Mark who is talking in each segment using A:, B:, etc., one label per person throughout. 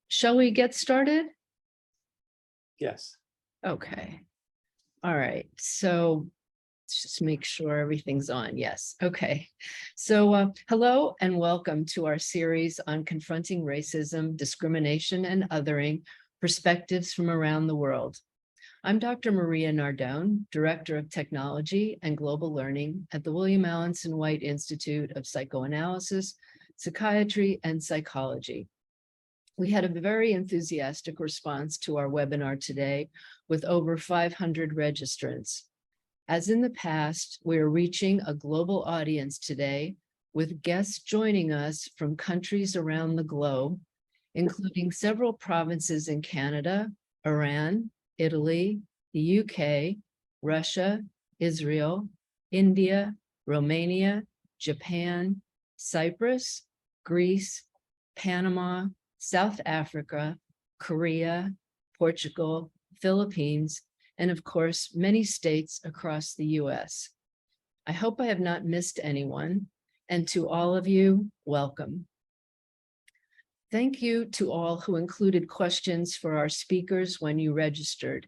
A: Shall we get started?
B: Yes.
A: Okay. All right. So let's just make sure everything's on. Yes. Okay. So hello and welcome to our series on confronting racism, discrimination, and othering, perspectives from around the world. I'm Dr. Maria Nardone, Director of Technology and Global Learning at the William Alanson White Institute of Psychoanalysis, Psychiatry, and Psychology. We had a very enthusiastic response to our webinar today with over 500 registrants. As in the past, we are reaching a global audience today with guests joining us from countries around the globe, including several provinces in Canada, Iran, Italy, the UK, Russia, Israel, India, Romania, Japan, Cyprus, Greece, Panama, South Africa, Korea, Portugal, Philippines, and of course, many states across the US. I hope I have not missed anyone, and to all of you, welcome. Thank you to all who included questions for our speakers when you registered.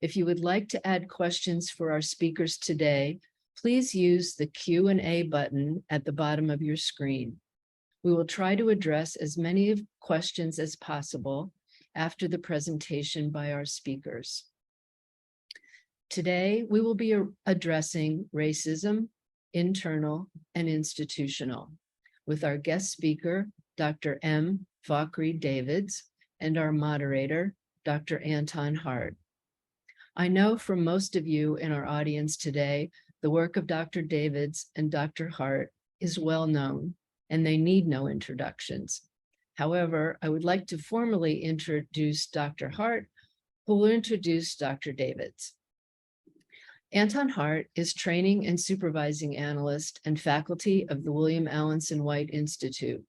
A: If you would like to add questions for our speakers today, please use the Q&A button at the bottom of your screen. We will try to address as many questions as possible after the presentation by our speakers. Today, we will be addressing racism, internal and institutional, with our guest speaker, Dr. M. Fakhry Davids, and our moderator, Dr. Anton Hart. I know from most of you in our audience today, the work of Dr. Davids and Dr. Hart is well known, and they need no introductions. However, I would like to formally introduce Dr. Hart, who will introduce Dr. Davids. Anton Hart is training and supervising analyst and faculty of the William Alanson White Institute.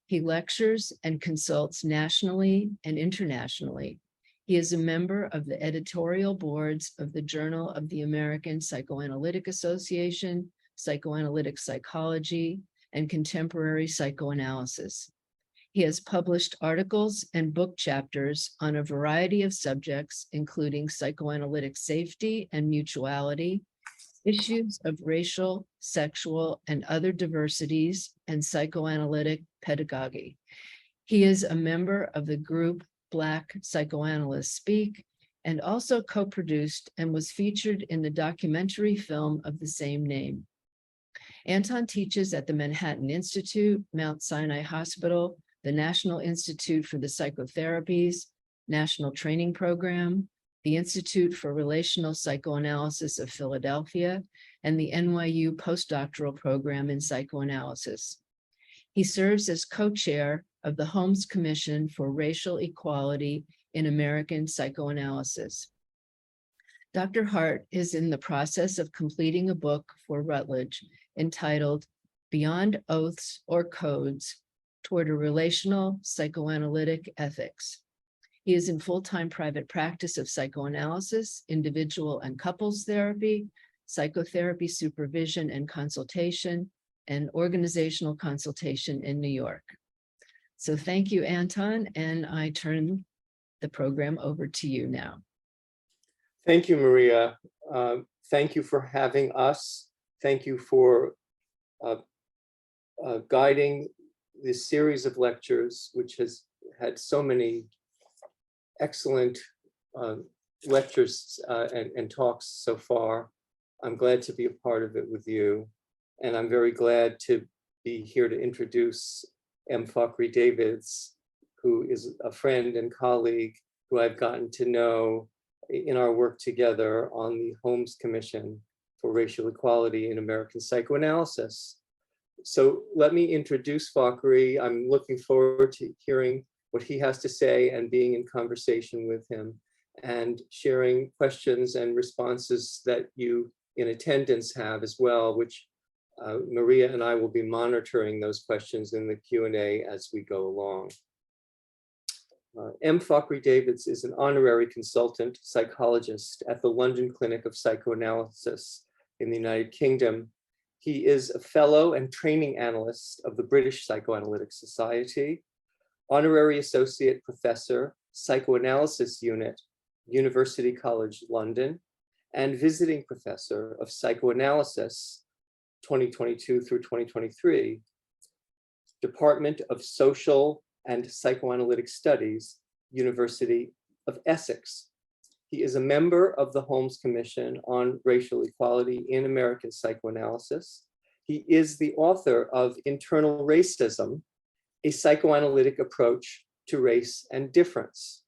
A: He lectures and consults nationally and internationally. He is a member of the editorial boards of the Journal of the American Psychoanalytic Association, Psychoanalytic Psychology, and Contemporary Psychoanalysis. He has published articles and book chapters on a variety of subjects, including psychoanalytic safety and mutuality, issues of racial, sexual, and other diversities, and psychoanalytic pedagogy. He is a member of the group Black Psychoanalysts Speak, and also co-produced and was featured in the documentary film of the same name. Anton teaches at the Manhattan Institute, Mount Sinai Hospital, the National Institute for the Psychotherapies, National Training Program, the Institute for Relational Psychoanalysis of Philadelphia, and the NYU Postdoctoral Program in Psychoanalysis. He serves as co-chair of the Holmes Commission for Racial Equality in American Psychoanalysis. Dr. Hart is in the process of completing a book for Routledge entitled Beyond Oaths or Codes Toward a Relational Psychoanalytic Ethics. He is in full-time private practice of psychoanalysis, individual and couples therapy, psychotherapy supervision and consultation, and organizational consultation in New York. So thank you, Anton, and I turn the program over to you now.
B: Thank you, Maria. Thank you for having us. Thank you for guiding this series of lectures, which has had so many excellent lectures and talks so far. I'm glad to be a part of it with you. And I'm very glad to be here to introduce M. Fakhry Davids, who is a friend and colleague who I've gotten to know in our work together on the Holmes Commission for Racial Equality in American Psychoanalysis. So let me introduce Fakhry. I'm looking forward to hearing what he has to say and being in conversation with him and sharing questions and responses that you in attendance have as well, which Maria and I will be monitoring those questions in the Q&A as we go along. M. Fakhry Davids is an honorary consultant psychologist at the London Clinic of Psychoanalysis in the United Kingdom. He is a fellow and training analyst of the British Psychoanalytic Society, Honorary Associate Professor, Psychoanalysis Unit, University College London, and Visiting Professor of Psychoanalysis, 2022 through 2023, Department of Social and Psychoanalytic Studies, University of Essex. He is a member of the Holmes Commission on Racial Equality in American Psychoanalysis. He is the author of Internal Racism, a Psychoanalytic Approach to Race and Difference.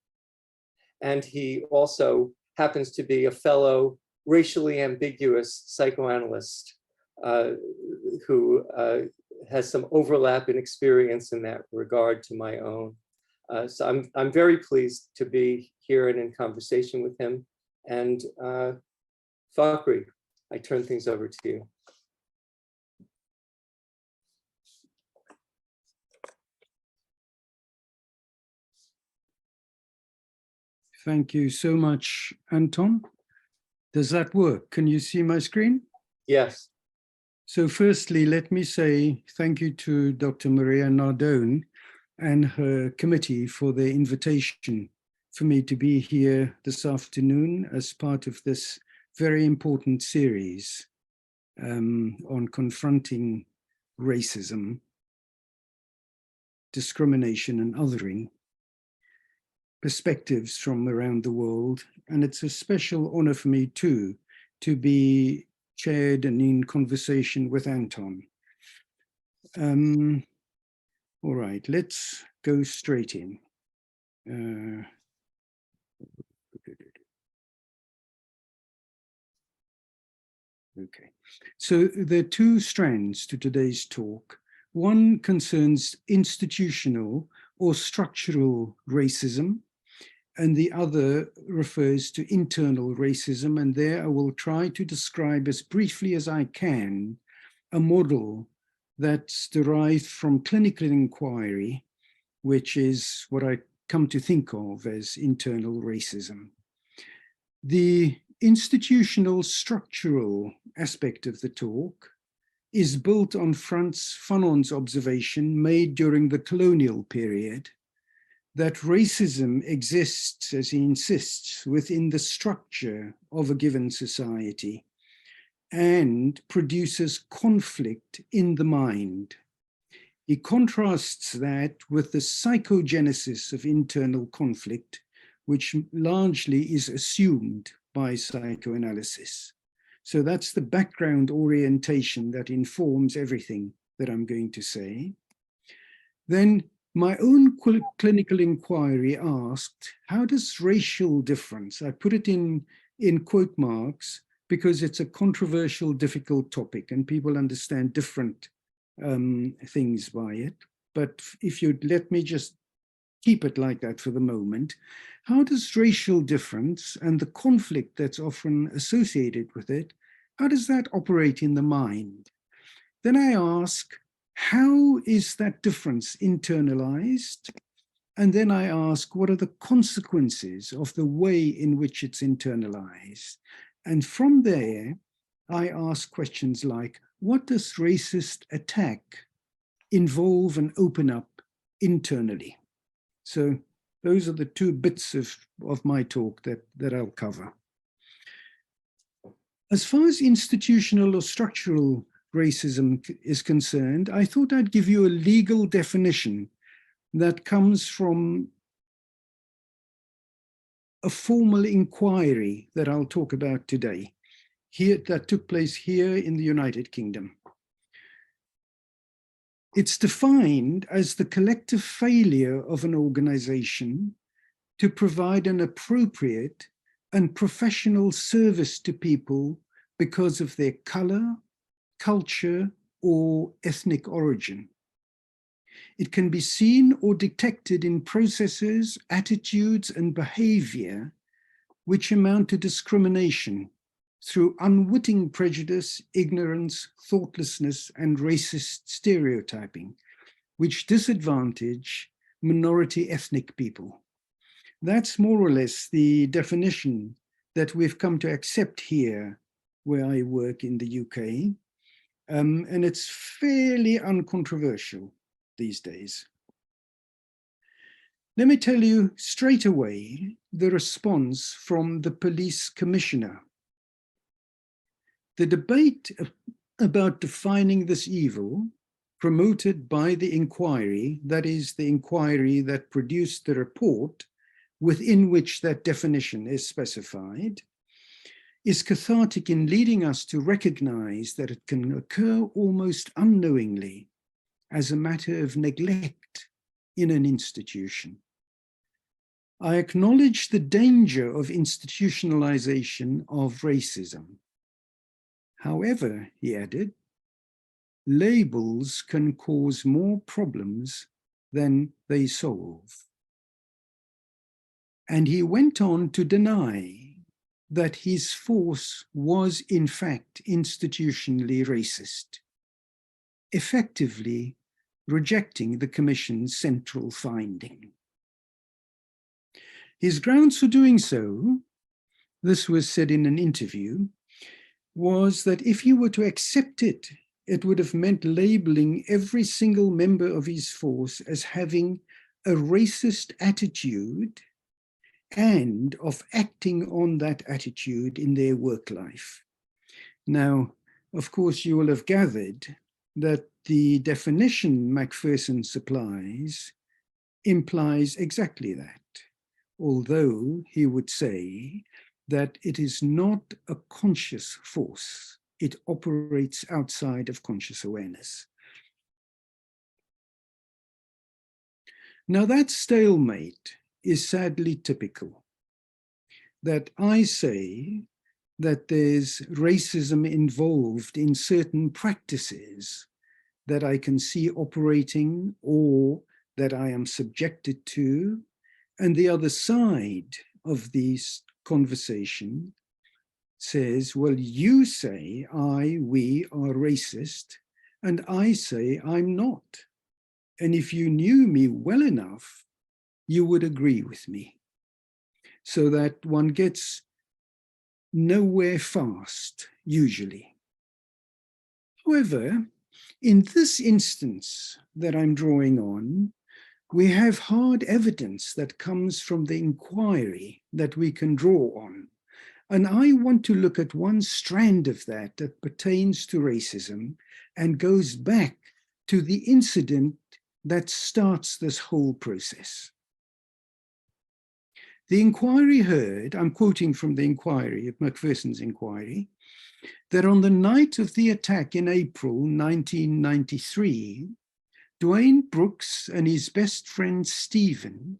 B: And he also happens to be a fellow racially ambiguous psychoanalyst who has some overlap in experience in that regard to my own. So I'm very pleased to be here and in conversation with him. And Fakhry, I turn things over to you.
C: Thank you so much, Anton. Does that work? Can you see my screen?
B: Yes.
C: So firstly, let me say thank you to Dr. Maria Nardone and her committee for their invitation for me to be here this afternoon as part of this very important series on confronting racism, discrimination, and othering, perspectives from around the world. And it's a special honor for me too to be chaired and in conversation with Anton. All right, let's go straight in. Okay, so there are two strands to today's talk. One concerns institutional or structural racism, and the other refers to internal racism. And there I will try to describe as briefly as I can a model that's derived from clinical inquiry, which is what I come to think of as internal racism. The institutional structural aspect of the talk is built on Frantz Fanon's observation made during the colonial period that racism exists, as he insists, within the structure of a given society and produces conflict in the mind. He contrasts that with the psychogenesis of internal conflict, which largely is assumed by psychoanalysis. So that's the background orientation that informs everything that I'm going to say. Then my own clinical inquiry asked, how does racial difference, I put it in quote marks because it's a controversial, difficult topic and people understand different things by it. But if you'd let me just keep it like that for the moment, how does racial difference and the conflict that's often associated with it, how does that operate in the mind? Then I ask, how is that difference internalized? And then I ask, what are the consequences of the way in which it's internalized? And from there, I ask questions like, what does racist attack involve and open up internally? So those are the two bits of my talk that I'll cover. As far as institutional or structural racism is concerned, I thought I'd give you a legal definition that comes from a formal inquiry that I'll talk about today, that took place here in the United Kingdom. It's defined as the collective failure of an organization to provide an appropriate and professional service to people because of their color, culture, or ethnic origin. It can be seen or detected in processes, attitudes, and behavior which amount to discrimination through unwitting prejudice, ignorance, thoughtlessness, and racist stereotyping, which disadvantage minority ethnic people. That's more or less the definition that we've come to accept here where I work in the UK. And it's fairly uncontroversial these days. Let me tell you straight away the response from the police commissioner. The debate about defining this evil, promoted by the inquiry, that is, the inquiry that produced the report within which that definition is specified, is cathartic in leading us to recognize that it can occur almost unknowingly as a matter of neglect in an institution. I acknowledge the danger of institutionalization of racism. However, he added, labels can cause more problems than they solve. And he went on to deny that his force was in fact institutionally racist, effectively rejecting the Commission's central finding. His grounds for doing so, this was said in an interview, was that if he were to accept it, it would have meant labeling every single member of his force as having a racist attitude and of acting on that attitude in their work life. Now, of course, you will have gathered that the definition Macpherson supplies implies exactly that, although he would say that it is not a conscious force. It operates outside of conscious awareness. Now that stalemate is sadly typical, that I say that there's racism involved in certain practices that I can see operating or that I am subjected to, and the other side of this conversation says, well, you say we are racist, and I say I'm not. And if you knew me well enough, you would agree with me. So that one gets nowhere fast, usually. However, in this instance that I'm drawing on, we have hard evidence that comes from the inquiry that we can draw on. And I want to look at one strand of that that pertains to racism and goes back to the incident that starts this whole process. The inquiry heard, I'm quoting from the inquiry, of Macpherson's inquiry, that on the night of the attack in April 1993, Dwayne Brooks and his best friend Stephen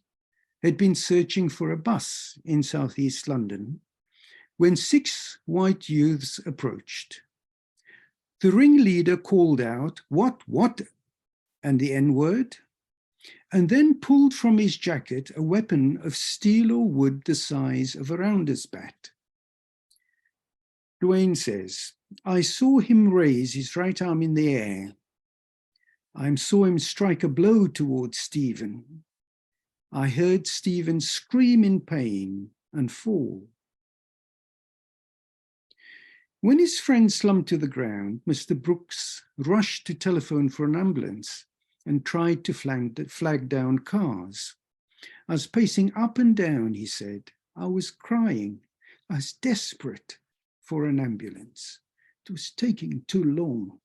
C: had been searching for a bus in southeast London when 6 white youths approached. The ringleader called out, what, and the N-word, and then pulled from his jacket a weapon of steel or wood the size of a rounder's bat. Dwayne says, I saw him raise his right arm in the air. I saw him strike a blow towards Stephen. I heard Stephen scream in pain and fall. When his friend slumped to the ground, Mr. Brooks rushed to telephone for an ambulance and tried to flag down cars. I was pacing up and down, he said. I was crying. I was desperate for an ambulance. It was taking too long.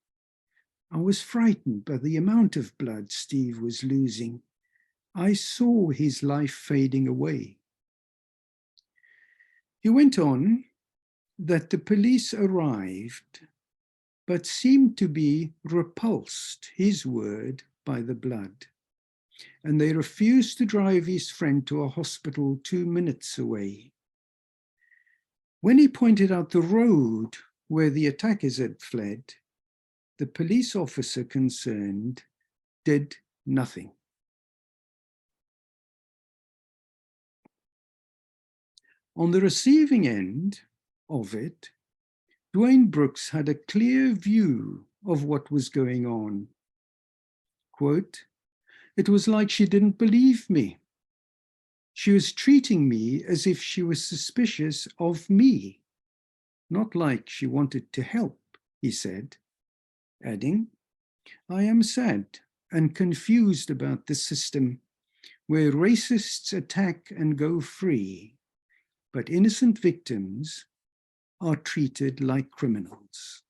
C: I was frightened by the amount of blood Steve was losing. I saw his life fading away. He went on that the police arrived, but seemed to be repulsed, his word, by the blood. And they refused to drive his friend to a hospital 2 minutes away. When he pointed out the road where the attackers had fled, the police officer concerned did nothing. On the receiving end of it, Dwayne Brooks had a clear view of what was going on. Quote, it was like she didn't believe me. She was treating me as if she was suspicious of me, not like she wanted to help, he said, adding, I am sad and confused about the system where racists attack and go free, but innocent victims are treated like criminals.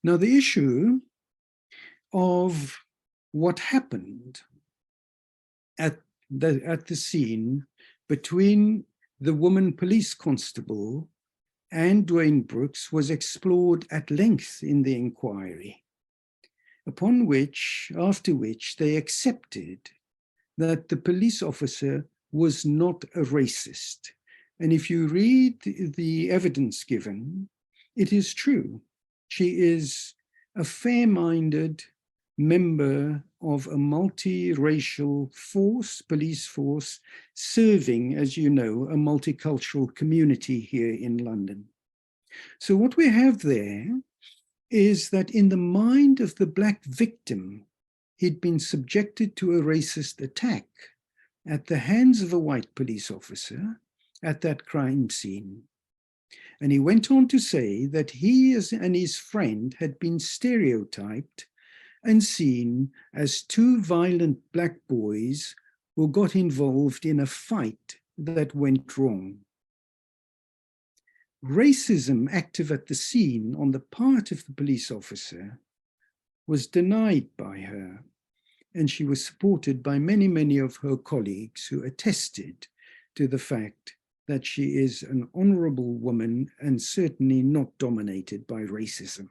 C: Now, the issue of what happened at the scene between the woman police constable and Dwayne Brooks was explored at length in the inquiry, after which they accepted that the police officer was not a racist. And if you read the evidence given, it is true. She is a fair-minded member of a multiracial police force, serving, as you know, a multicultural community here in London. So what we have there is that in the mind of the Black victim, he'd been subjected to a racist attack at the hands of a white police officer at that crime scene. And he went on to say that he and his friend had been stereotyped and seen as two violent Black boys who got involved in a fight that went wrong. Racism active at the scene on the part of the police officer was denied by her, and she was supported by many, many of her colleagues who attested to the fact that she is an honorable woman and certainly not dominated by racism.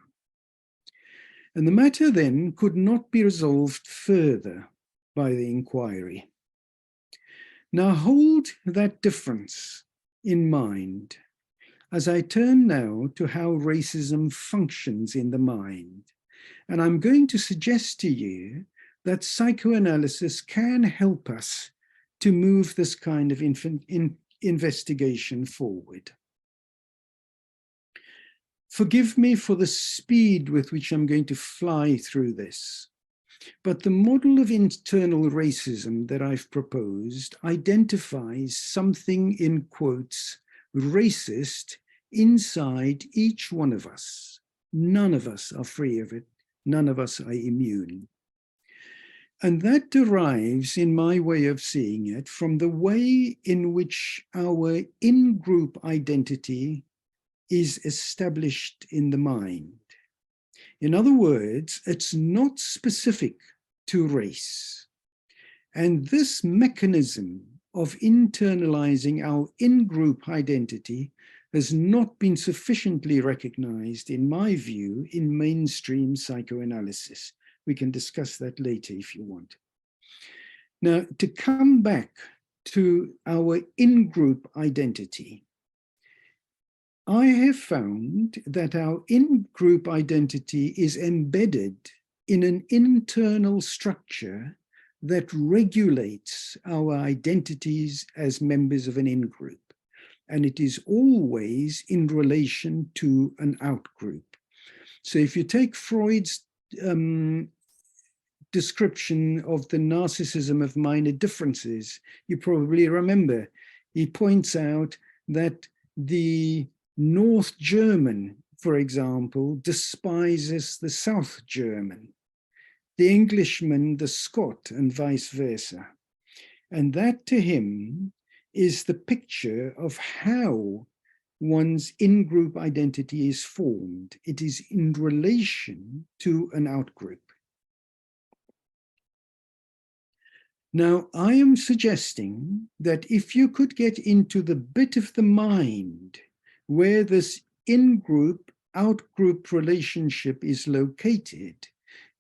C: And the matter then could not be resolved further by the inquiry. Now hold that difference in mind as I turn now to how racism functions in the mind. And I'm going to suggest to you that psychoanalysis can help us to move this kind of investigation forward. Forgive me for the speed with which I'm going to fly through this, but the model of internal racism that I've proposed identifies something, in quotes, racist inside each one of us. None of us are free of it. None of us are immune. And that derives, in my way of seeing it, from the way in which our in-group identity is established in the mind. In other words, it's not specific to race. And this mechanism of internalizing our in-group identity has not been sufficiently recognized, in my view, in mainstream psychoanalysis. We can discuss that later if you want. Now, to come back to our in-group identity, I have found that our in-group identity is embedded in an internal structure that regulates our identities as members of an in-group. And it is always in relation to an out-group. So if you take Freud's description of the narcissism of minor differences, you probably remember, he points out that the North German, for example, despises the South German, the Englishman, the Scot, and vice versa. And that to him is the picture of how one's in-group identity is formed. It is in relation to an out-group. Now, I am suggesting that if you could get into the bit of the mind where this in-group, out-group relationship is located,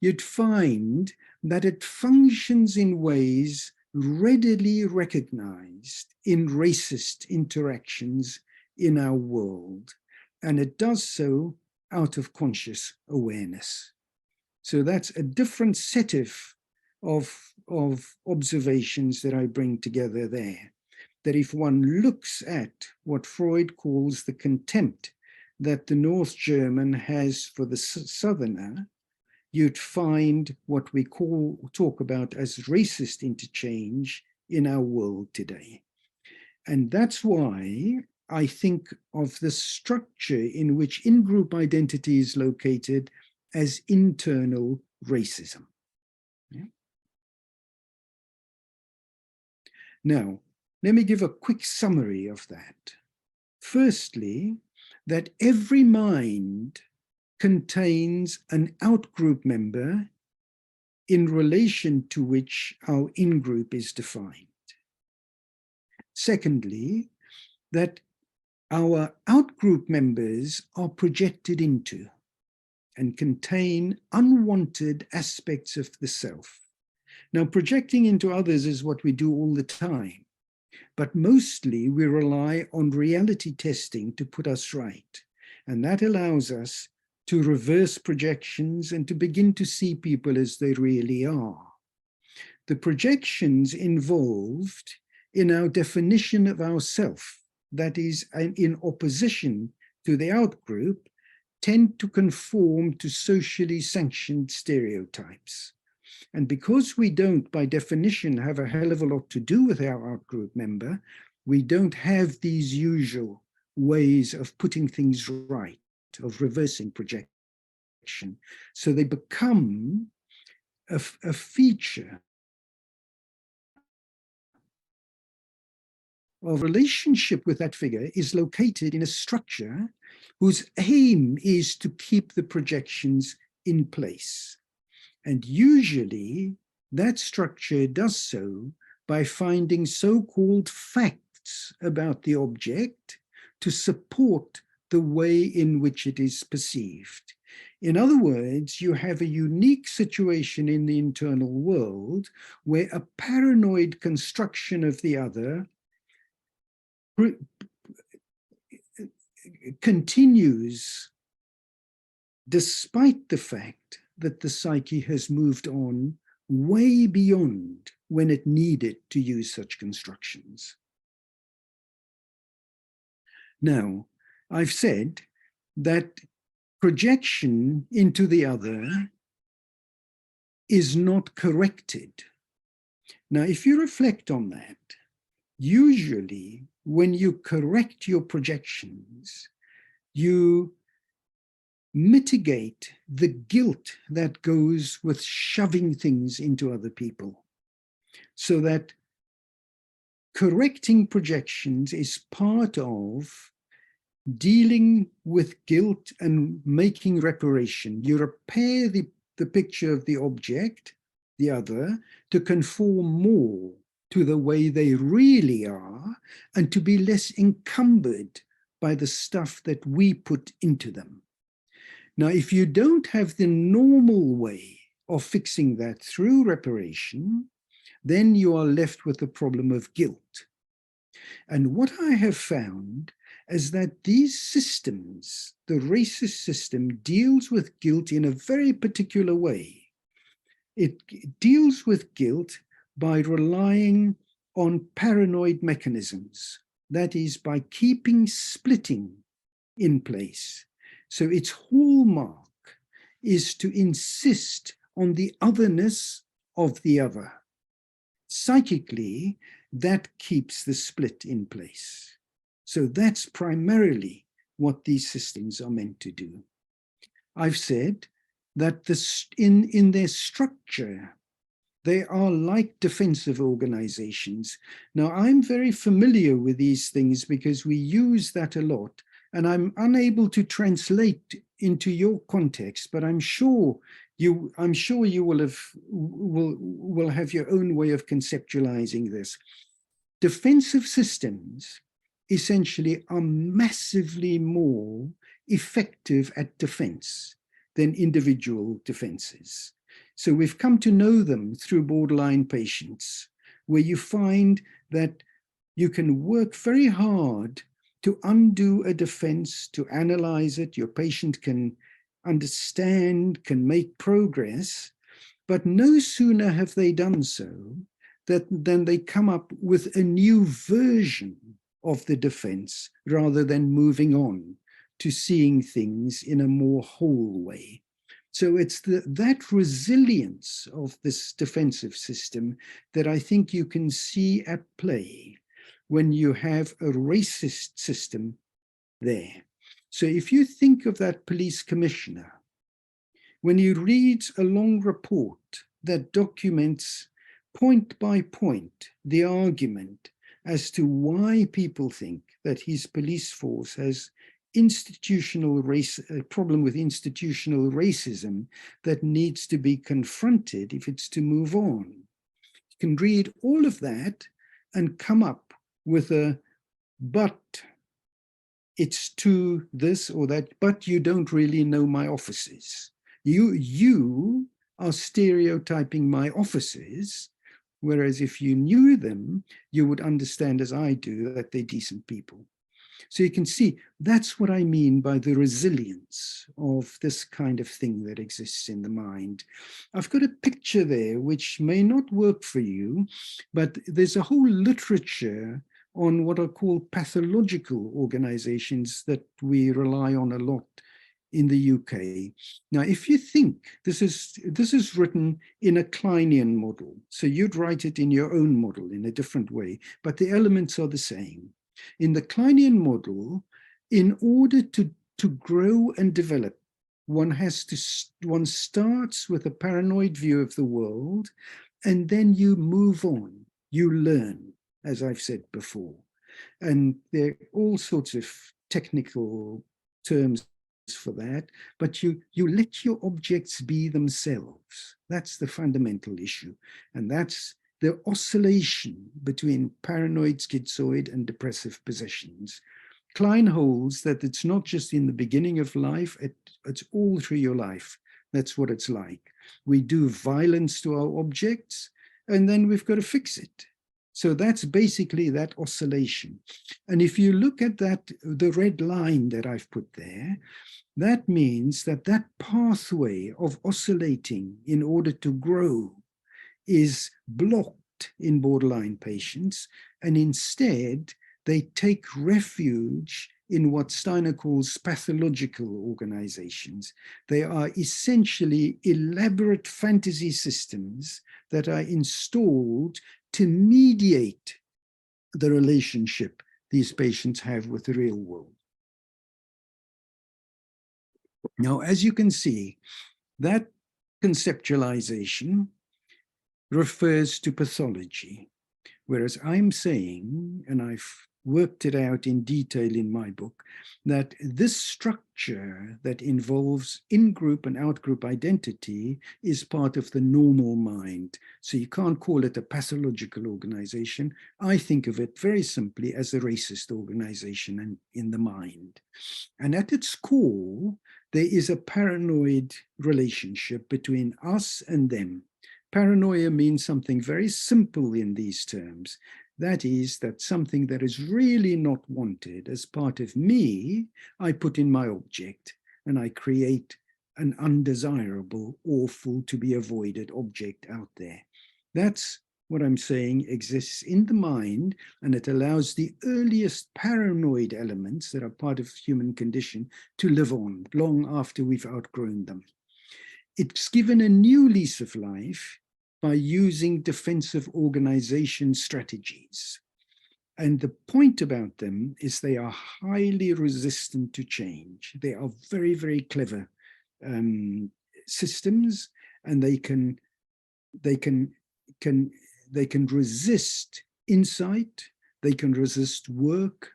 C: you'd find that it functions in ways readily recognized in racist interactions in our world, and it does so out of conscious awareness. So that's a different set of observations that I bring together there, that if one looks at what Freud calls the contempt that the North German has for the Southerner, you'd find what we talk about as racist interchange in our world today. And that's why I think of the structure in which in-group identity is located as internal racism. Yeah. Now, let me give a quick summary of that. Firstly, that every mind contains an outgroup member in relation to which our in-group is defined. Secondly, that our outgroup members are projected into and contain unwanted aspects of the self. Now, projecting into others is what we do all the time, but mostly we rely on reality testing to put us right. And that allows us to reverse projections and to begin to see people as they really are. The projections involved in our definition of ourself, that is, in opposition to the outgroup, tend to conform to socially sanctioned stereotypes. And because we don't, by definition, have a hell of a lot to do with our outgroup member, we don't have these usual ways of putting things right, of reversing projection. So they become a feature of relationship with that figure is located in a structure whose aim is to keep the projections in place. And usually that structure does so by finding so-called facts about the object to support the way in which it is perceived. In other words, you have a unique situation in the internal world where a paranoid construction of the other continues despite the fact that the psyche has moved on way beyond when it needed to use such constructions. Now, I've said that projection into the other is not corrected. Now, if you reflect on that, usually when you correct your projections, you mitigate the guilt that goes with shoving things into other people. So that correcting projections is part of dealing with guilt and making reparation. You repair the picture of the object, the other, to conform more to the way they really are and to be less encumbered by the stuff that we put into them. Now, if you don't have the normal way of fixing that through reparation, then you are left with the problem of guilt. And what I have found is that these systems, the racist system, deals with guilt in a very particular way. It deals with guilt by relying on paranoid mechanisms, that is, by keeping splitting in place. So its hallmark is to insist on the otherness of the other. Psychically, that keeps the split in place. So that's primarily what these systems are meant to do. I've said that in their structure, they are like defensive organizations. Now, I'm very familiar with these things because we use that a lot, and I'm unable to translate into your context, but I'm sure you will have your own way of conceptualizing this. Defensive systems essentially are massively more effective at defense than individual defenses. So we've come to know them through borderline patients, where you find that you can work very hard to undo a defense, to analyze it. Your patient can understand, can make progress, but no sooner have they done so than they come up with a new version of the defense rather than moving on to seeing things in a more whole way. So it's that resilience of this defensive system that I think you can see at play when you have a racist system there. So if you think of that police commissioner, when he reads a long report that documents point by point, the argument as to why people think that his police force has a problem with institutional racism that needs to be confronted if it's to move on. You can read all of that and come up with a but it's to this or that, but you don't really know my offices. You are stereotyping my offices, whereas if you knew them, you would understand as I do that they're decent people. So you can see that's what I mean by the resilience of this kind of thing that exists in the mind. I've got a picture there which may not work for you, but there's a whole literature on what are called pathological organizations that we rely on a lot in the UK. Now, if you think this is written in a Kleinian model, so you'd write it in your own model in a different way, but the elements are the same. In the Kleinian model, in order to grow and develop, one starts with a paranoid view of the world, and then you move on, you learn, as I've said before. And there are all sorts of technical terms for that, but you let your objects be themselves. That's the fundamental issue. And that's the oscillation between paranoid, schizoid, and depressive possessions. Klein holds that it's not just in the beginning of life, it's all through your life. That's what it's like. We do violence to our objects, and then we've got to fix it. So that's basically that oscillation. And if you look at that, the red line that I've put there, that means that that pathway of oscillating in order to grow is blocked in borderline patients, and instead they take refuge in what Steiner calls pathological organizations. They are essentially elaborate fantasy systems that are installed to mediate the relationship these patients have with the real world. Now, as you can see, that conceptualization refers to pathology, whereas I'm saying, and I've worked it out in detail in my book, that this structure that involves in-group and out-group identity is part of the normal mind. So you can't call it a pathological organization. I think of it very simply as a racist organization in the mind. And at its core, there is a paranoid relationship between us and them. Paranoia means something very simple in these terms. That is, that something that is really not wanted as part of me, I put in my object, and I create an undesirable, awful, to be avoided object out there. That's what I'm saying exists in the mind, and it allows the earliest paranoid elements that are part of the human condition to live on long after we've outgrown them. It's given a new lease of life by using defensive organization strategies. And the point about them is they are highly resistant to change. They are very, very clever systems, and they can resist insight, they can resist work,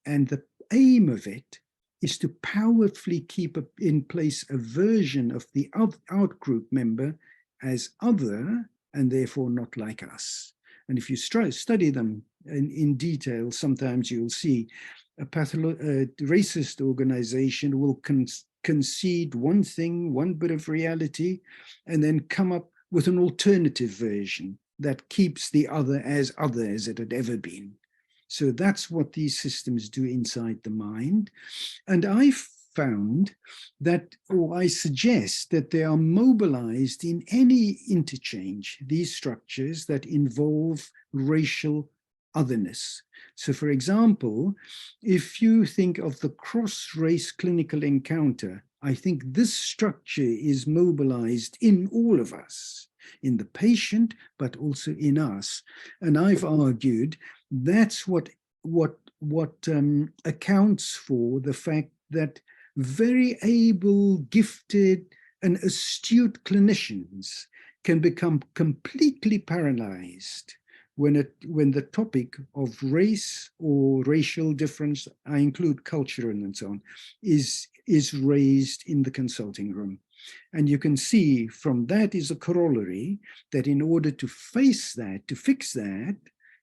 C: and the aim of it is to powerfully keep in place a version of the out-group member as other and therefore not like us. And if you study them in detail, sometimes you'll see a racist organization will concede one thing, one bit of reality, and then come up with an alternative version that keeps the other as it had ever been. So that's what these systems do inside the mind. And I've found that, or I suggest that they are mobilized in any interchange, these structures that involve racial otherness. So for example, if you think of the cross-race clinical encounter, I think this structure is mobilized in all of us, in the patient, but also in us. And I've argued that's what accounts for the fact that very able, gifted, and astute clinicians can become completely paralyzed when the topic of race or racial difference, I include culture and so on, is raised in the consulting room. And you can see from that is a corollary that in order to face that, to fix that,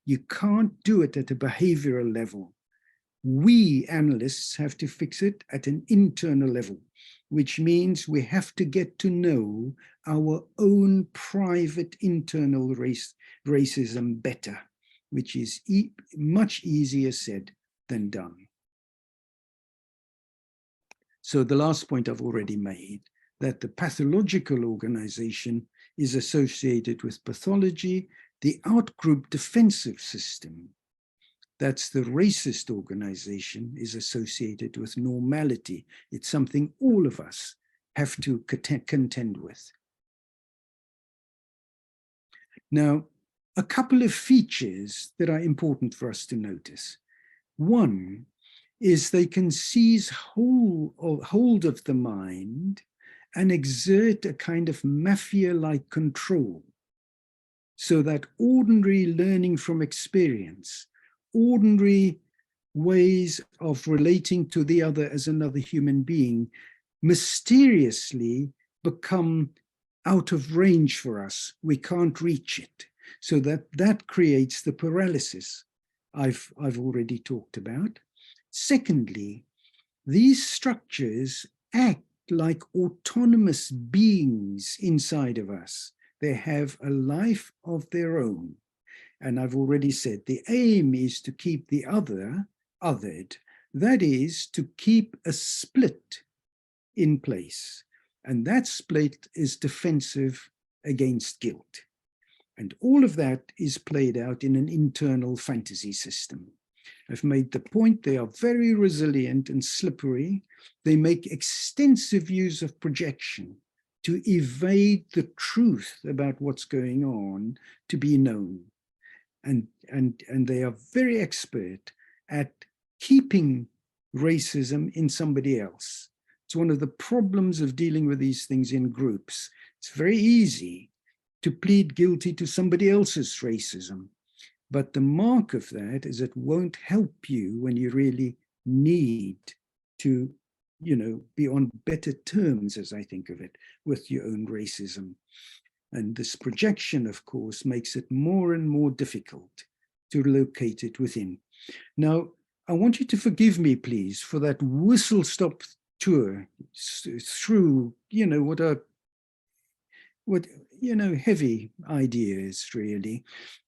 C: you can't do it at a behavioral level. We analysts have to fix it at an internal level, which means we have to get to know our own private internal racism better, which is much easier said than done. So the last point I've already made, that the pathological organization is associated with pathology, the outgroup defensive system, that's the racist organization, is associated with normality. It's something all of us have to contend with. Now, a couple of features that are important for us to notice. One is they can seize hold of the mind and exert a kind of mafia-like control, so that ordinary learning from experience, ordinary ways of relating to the other as another human being, mysteriously become out of range for us. We can't reach it. So that creates the paralysis I've already talked about. Secondly, these structures act like autonomous beings inside of us. They have a life of their own. And I've already said the aim is to keep the other othered. That is to keep a split in place. And that split is defensive against guilt. And all of that is played out in an internal fantasy system. I've made the point they are very resilient and slippery. They make extensive use of projection to evade the truth about what's going on to be known. And they are very expert at keeping racism in somebody else. It's one of the problems of dealing with these things in groups. It's very easy to plead guilty to somebody else's racism. But the mark of that is it won't help you when you really need to, be on better terms, as I think of it, with your own racism. And this projection, of course, makes it more and more difficult to locate it within. Now, I want you to forgive me, please, for that whistle-stop tour through, what heavy ideas, really.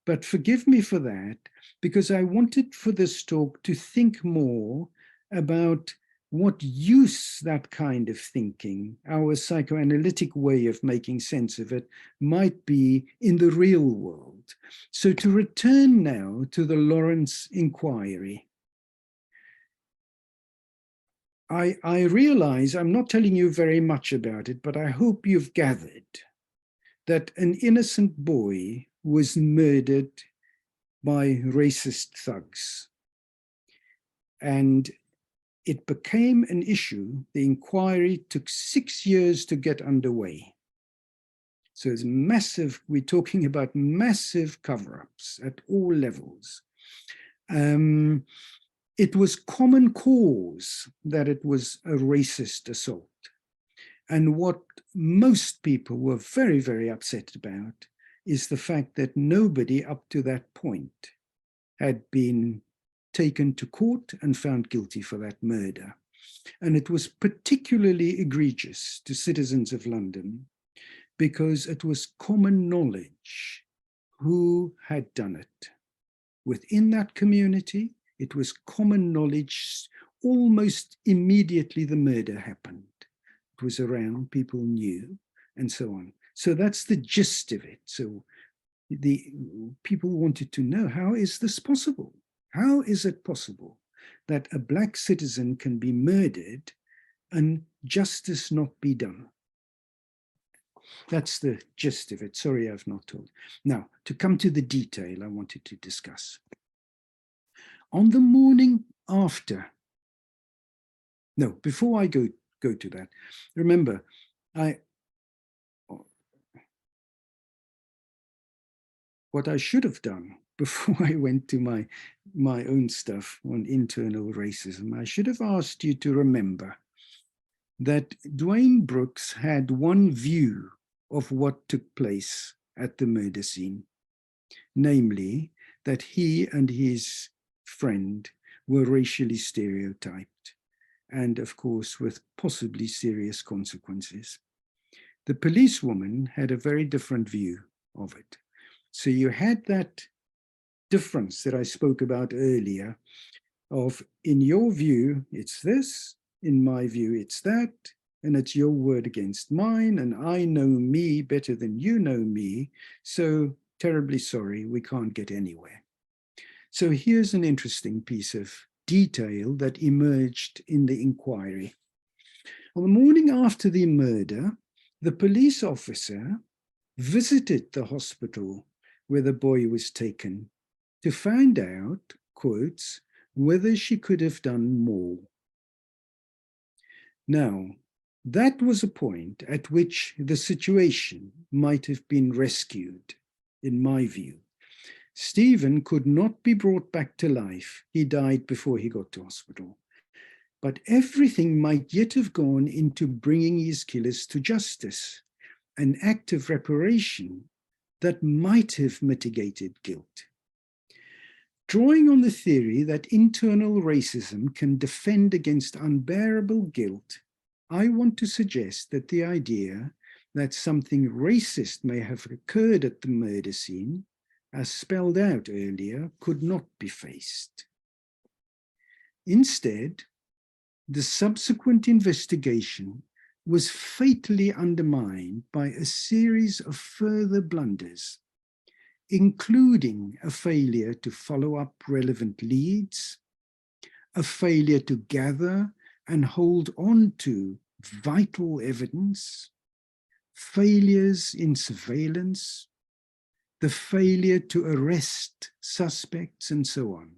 C: But forgive me for that, because I wanted for this talk to think more about what use that kind of thinking, our psychoanalytic way of making sense of it, might be in the real world. So to return now to the Lawrence inquiry, I realize I'm not telling you very much about it, but I hope you've gathered that an innocent boy was murdered by racist thugs. And it became an issue. The inquiry took 6 years to get underway. So it's massive, we're talking about massive cover-ups at all levels. It was common cause that it was a racist assault. And what most people were very, very upset about is the fact that nobody up to that point had been taken to court and found guilty for that murder. And it was particularly egregious to citizens of London because it was common knowledge who had done it. Within that community, it was common knowledge. Almost immediately the murder happened. It was around, people knew, and so on. So that's the gist of it. So the people wanted to know, how is this possible? How is it possible that a Black citizen can be murdered and justice not be done? That's the gist of it. Sorry, I've not told. Now, to come to the detail I wanted to discuss. On the morning after, no, before I go to that, remember, what I should have done before I went to my own stuff on internal racism, I should have asked you to remember that Dwayne Brooks had one view of what took place at the murder scene, namely that he and his friend were racially stereotyped, and of course with possibly serious consequences. The policewoman had a very different view of it. So you had that difference that I spoke about earlier of, in your view, it's this, in my view, it's that, and it's your word against mine, and I know me better than you know me, so terribly sorry, we can't get anywhere. So here's an interesting piece of detail that emerged in the inquiry. On the morning after the murder, the police officer visited the hospital where the boy was taken to find out, quotes, whether she could have done more. Now, that was a point at which the situation might have been rescued, in my view. Stephen could not be brought back to life. He died before he got to hospital. But everything might yet have gone into bringing his killers to justice, an act of reparation that might have mitigated guilt. Drawing on the theory that internal racism can defend against unbearable guilt, I want to suggest that the idea that something racist may have occurred at the murder scene, as spelled out earlier, could not be faced. Instead, the subsequent investigation was fatally undermined by a series of further blunders, including a failure to follow up relevant leads, a failure to gather and hold on to vital evidence, failures in surveillance, the failure to arrest suspects, and so on,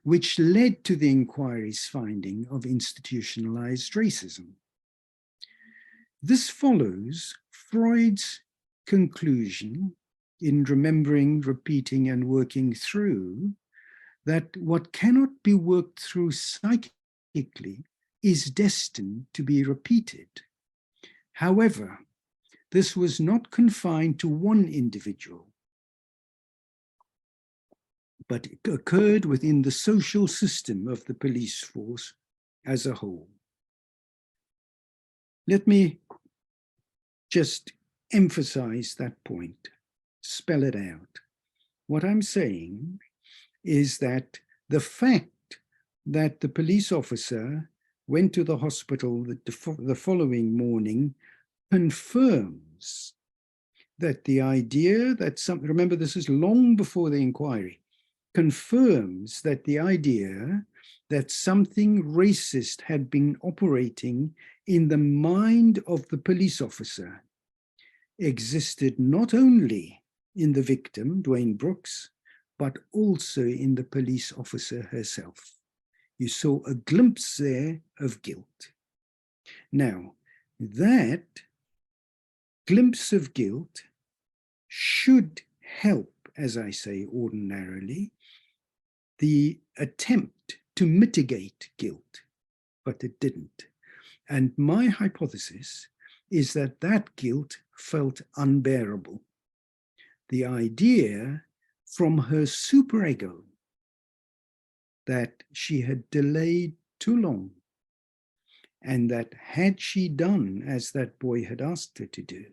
C: which led to the inquiry's finding of institutionalized racism. This follows Freud's conclusion in Remembering, Repeating, and Working Through that what cannot be worked through psychically is destined to be repeated. However, this was not confined to one individual, but it occurred within the social system of the police force as a whole. Let me just emphasize that point, spell it out. What I'm saying is that the fact that the police officer went to the hospital the following morning confirms that the idea that remember this is long before the inquiry, confirms that the idea that something racist had been operating in the mind of the police officer existed not only in the victim, Dwayne Brooks, but also in the police officer herself. You saw a glimpse there of guilt. Now, that glimpse of guilt should help, as I say ordinarily, the attempt to mitigate guilt, but it didn't. And my hypothesis is that that guilt felt unbearable. The idea from her superego that she had delayed too long, and that had she done as that boy had asked her to do,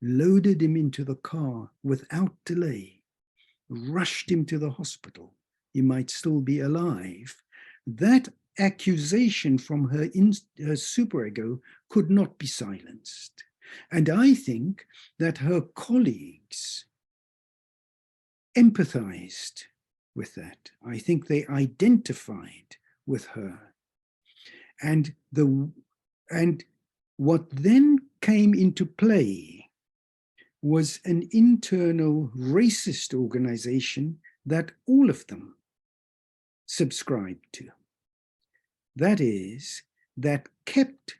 C: loaded him into the car without delay, rushed him to the hospital, he might still be alive, that accusation from her superego could not be silenced. And I think that her colleagues empathized with that. I think they identified with her. And what then came into play was an internal racist organization that all of them subscribed to. That is, that kept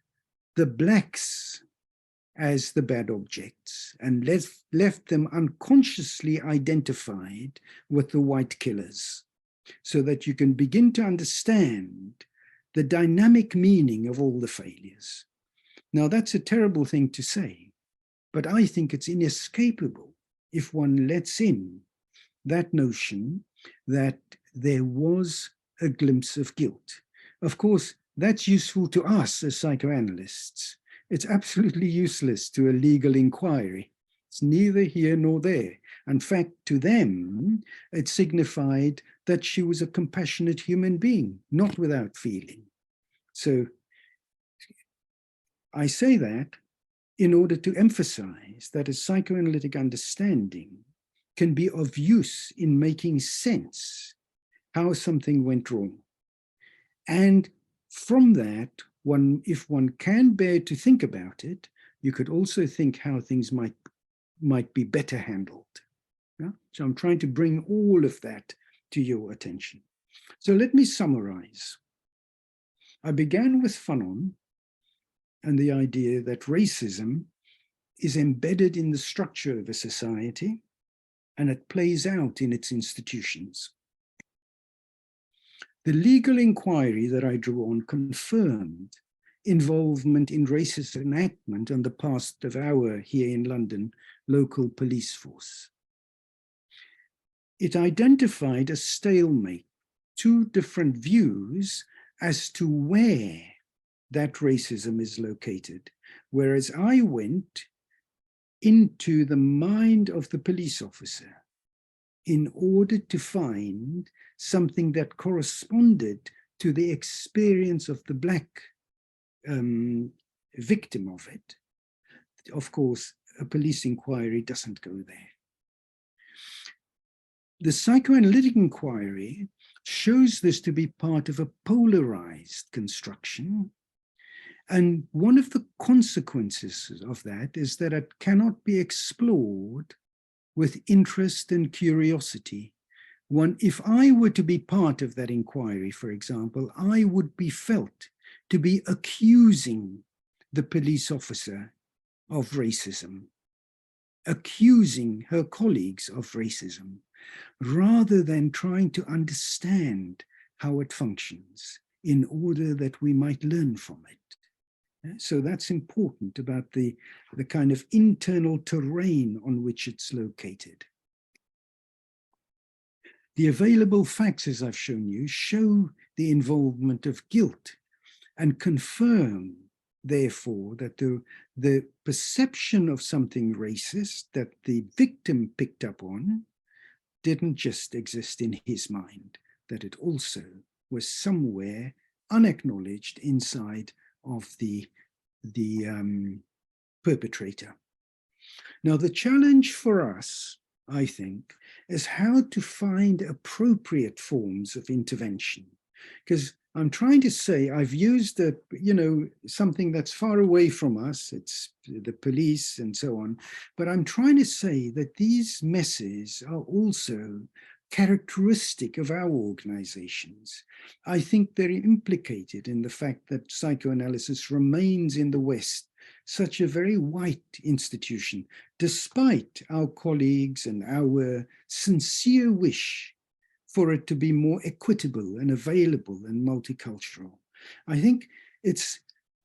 C: the blacks as the bad objects and left them unconsciously identified with the white killers, so that you can begin to understand the dynamic meaning of all the failures. Now, that's a terrible thing to say, but I think it's inescapable if one lets in that notion that there was a glimpse of guilt. Of course, that's useful to us as psychoanalysts. It's absolutely useless to a legal inquiry. It's neither here nor there. In fact, to them, it signified that she was a compassionate human being, not without feeling. So I say that in order to emphasize that a psychoanalytic understanding can be of use in making sense how something went wrong. And from that, if one can bear to think about it, you could also think how things might be better handled. Yeah? So I'm trying to bring all of that to your attention. So let me summarize. I began with Fanon and the idea that racism is embedded in the structure of a society and it plays out in its institutions. The legal inquiry that I drew on confirmed involvement in racist enactment on the part of our, here in London, local police force. It identified a stalemate, two different views as to where that racism is located, whereas I went into the mind of the police officer in order to find something that corresponded to the experience of the Black victim of it. Of course, a police inquiry doesn't go there. The psychoanalytic inquiry shows this to be part of a polarized construction. And one of the consequences of that is that it cannot be explored with interest and curiosity. If I were to be part of that inquiry, for example, I would be felt to be accusing the police officer of racism, accusing her colleagues of racism, rather than trying to understand how it functions in order that we might learn from it. So that's important about the kind of internal terrain on which it's located. The available facts, as I've shown you, show the involvement of guilt and confirm, therefore, that the perception of something racist that the victim picked up on didn't just exist in his mind, that it also was somewhere unacknowledged inside of the perpetrator. Now, the challenge for us, I think, is how to find appropriate forms of intervention. Because I'm trying to say, I've used something that's far away from us, it's the police and so on, but I'm trying to say that these messes are also characteristic of our organizations. I think they're implicated in the fact that psychoanalysis remains in the West such a very white institution, despite our colleagues and our sincere wish for it to be more equitable and available and multicultural. I think it's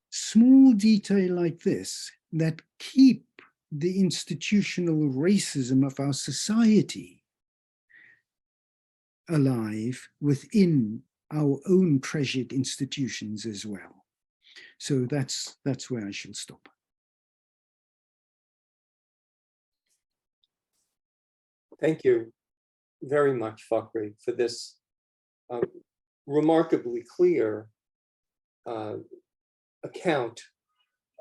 C: small detail like this that keep the institutional racism of our society alive within our own treasured institutions as well. So that's where I shall stop.
B: Thank you very much, Fakhry, for this remarkably clear account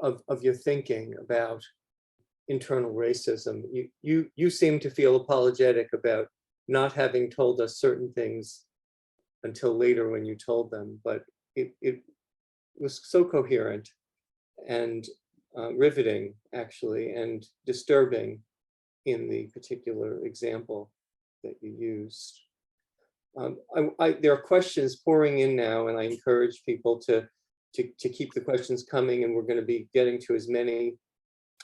B: of your thinking about internal racism. You seem to feel apologetic about not having told us certain things until later when you told them, but it was so coherent and riveting, actually, and disturbing in the particular example that you used. There are questions pouring in now, and I encourage people to keep the questions coming, and we're going to be getting to as many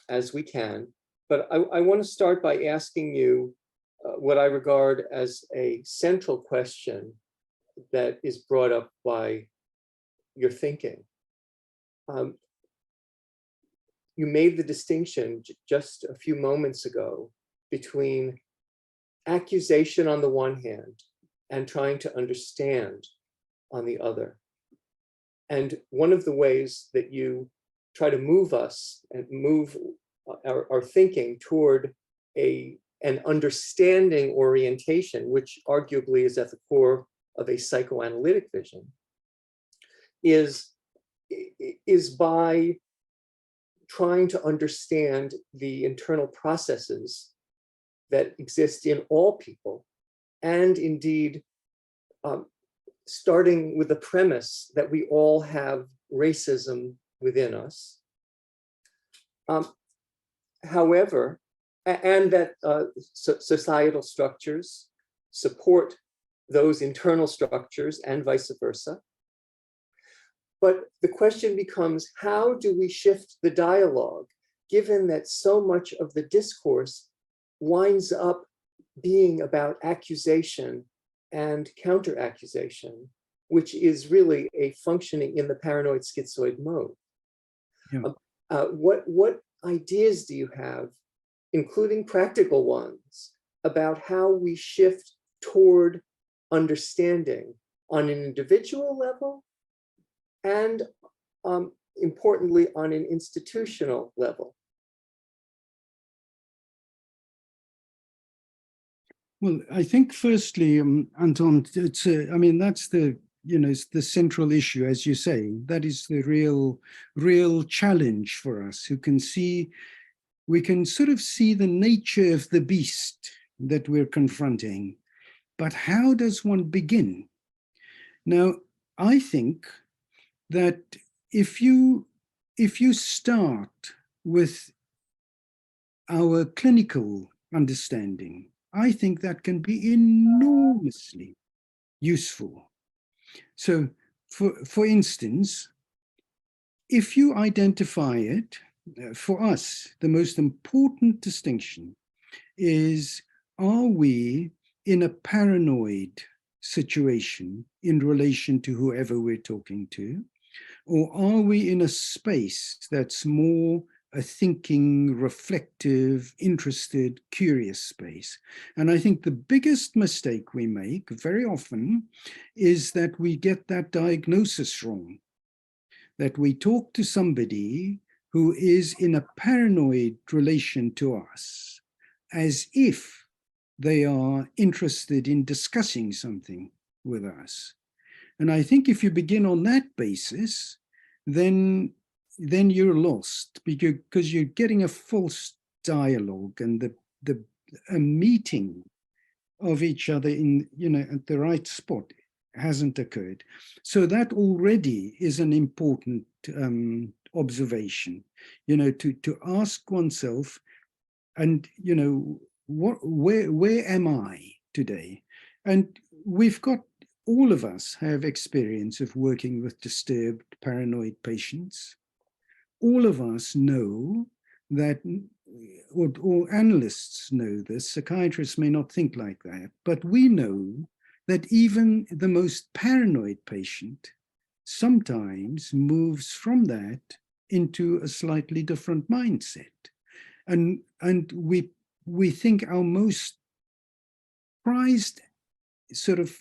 B: as we can. But I want to start by asking you what I regard as a central question that is brought up by your thinking. You made the distinction just a few moments ago between accusation on the one hand and trying to understand on the other. And one of the ways that you try to move us and move our thinking toward an understanding orientation, which arguably is at the core of a psychoanalytic vision, is by trying to understand the internal processes that exist in all people, and indeed starting with the premise that we all have racism within us. However, and that societal structures support those internal structures and vice versa. But the question becomes, how do we shift the dialogue, given that so much of the discourse winds up being about accusation and counter-accusation, which is really a functioning in the paranoid schizoid mode? Yeah. What ideas do you have, including practical ones, about how we shift toward understanding on an individual level and importantly on an institutional level?
C: Well, I think firstly, Anton, it's I mean, that's the, it's the central issue, as you say. That is the real challenge for us, who can see, we can sort of see the nature of the beast that we're confronting, but how does one begin? Now, I think that if you start with our clinical understanding, I think that can be enormously useful. So, for instance, if you identify it, for us, the most important distinction is, are we in a paranoid situation in relation to whoever we're talking to, or are we in a space that's more a thinking, reflective, interested, curious space? And I think the biggest mistake we make very often is that we get that diagnosis wrong, that we talk to somebody who is in a paranoid relation to us as if they are interested in discussing something with us. And I think if you begin on that basis, then you're lost, because you're getting a false dialogue, and a meeting of each other in, at the right spot hasn't occurred. So that already is an important observation, to ask oneself, and where am I today? And we've got, all of us have experience of working with disturbed paranoid patients. All of us know that, or analysts know this, psychiatrists may not think like that, but we know that even the most paranoid patient sometimes moves from that into a slightly different mindset. And we think our most prized sort of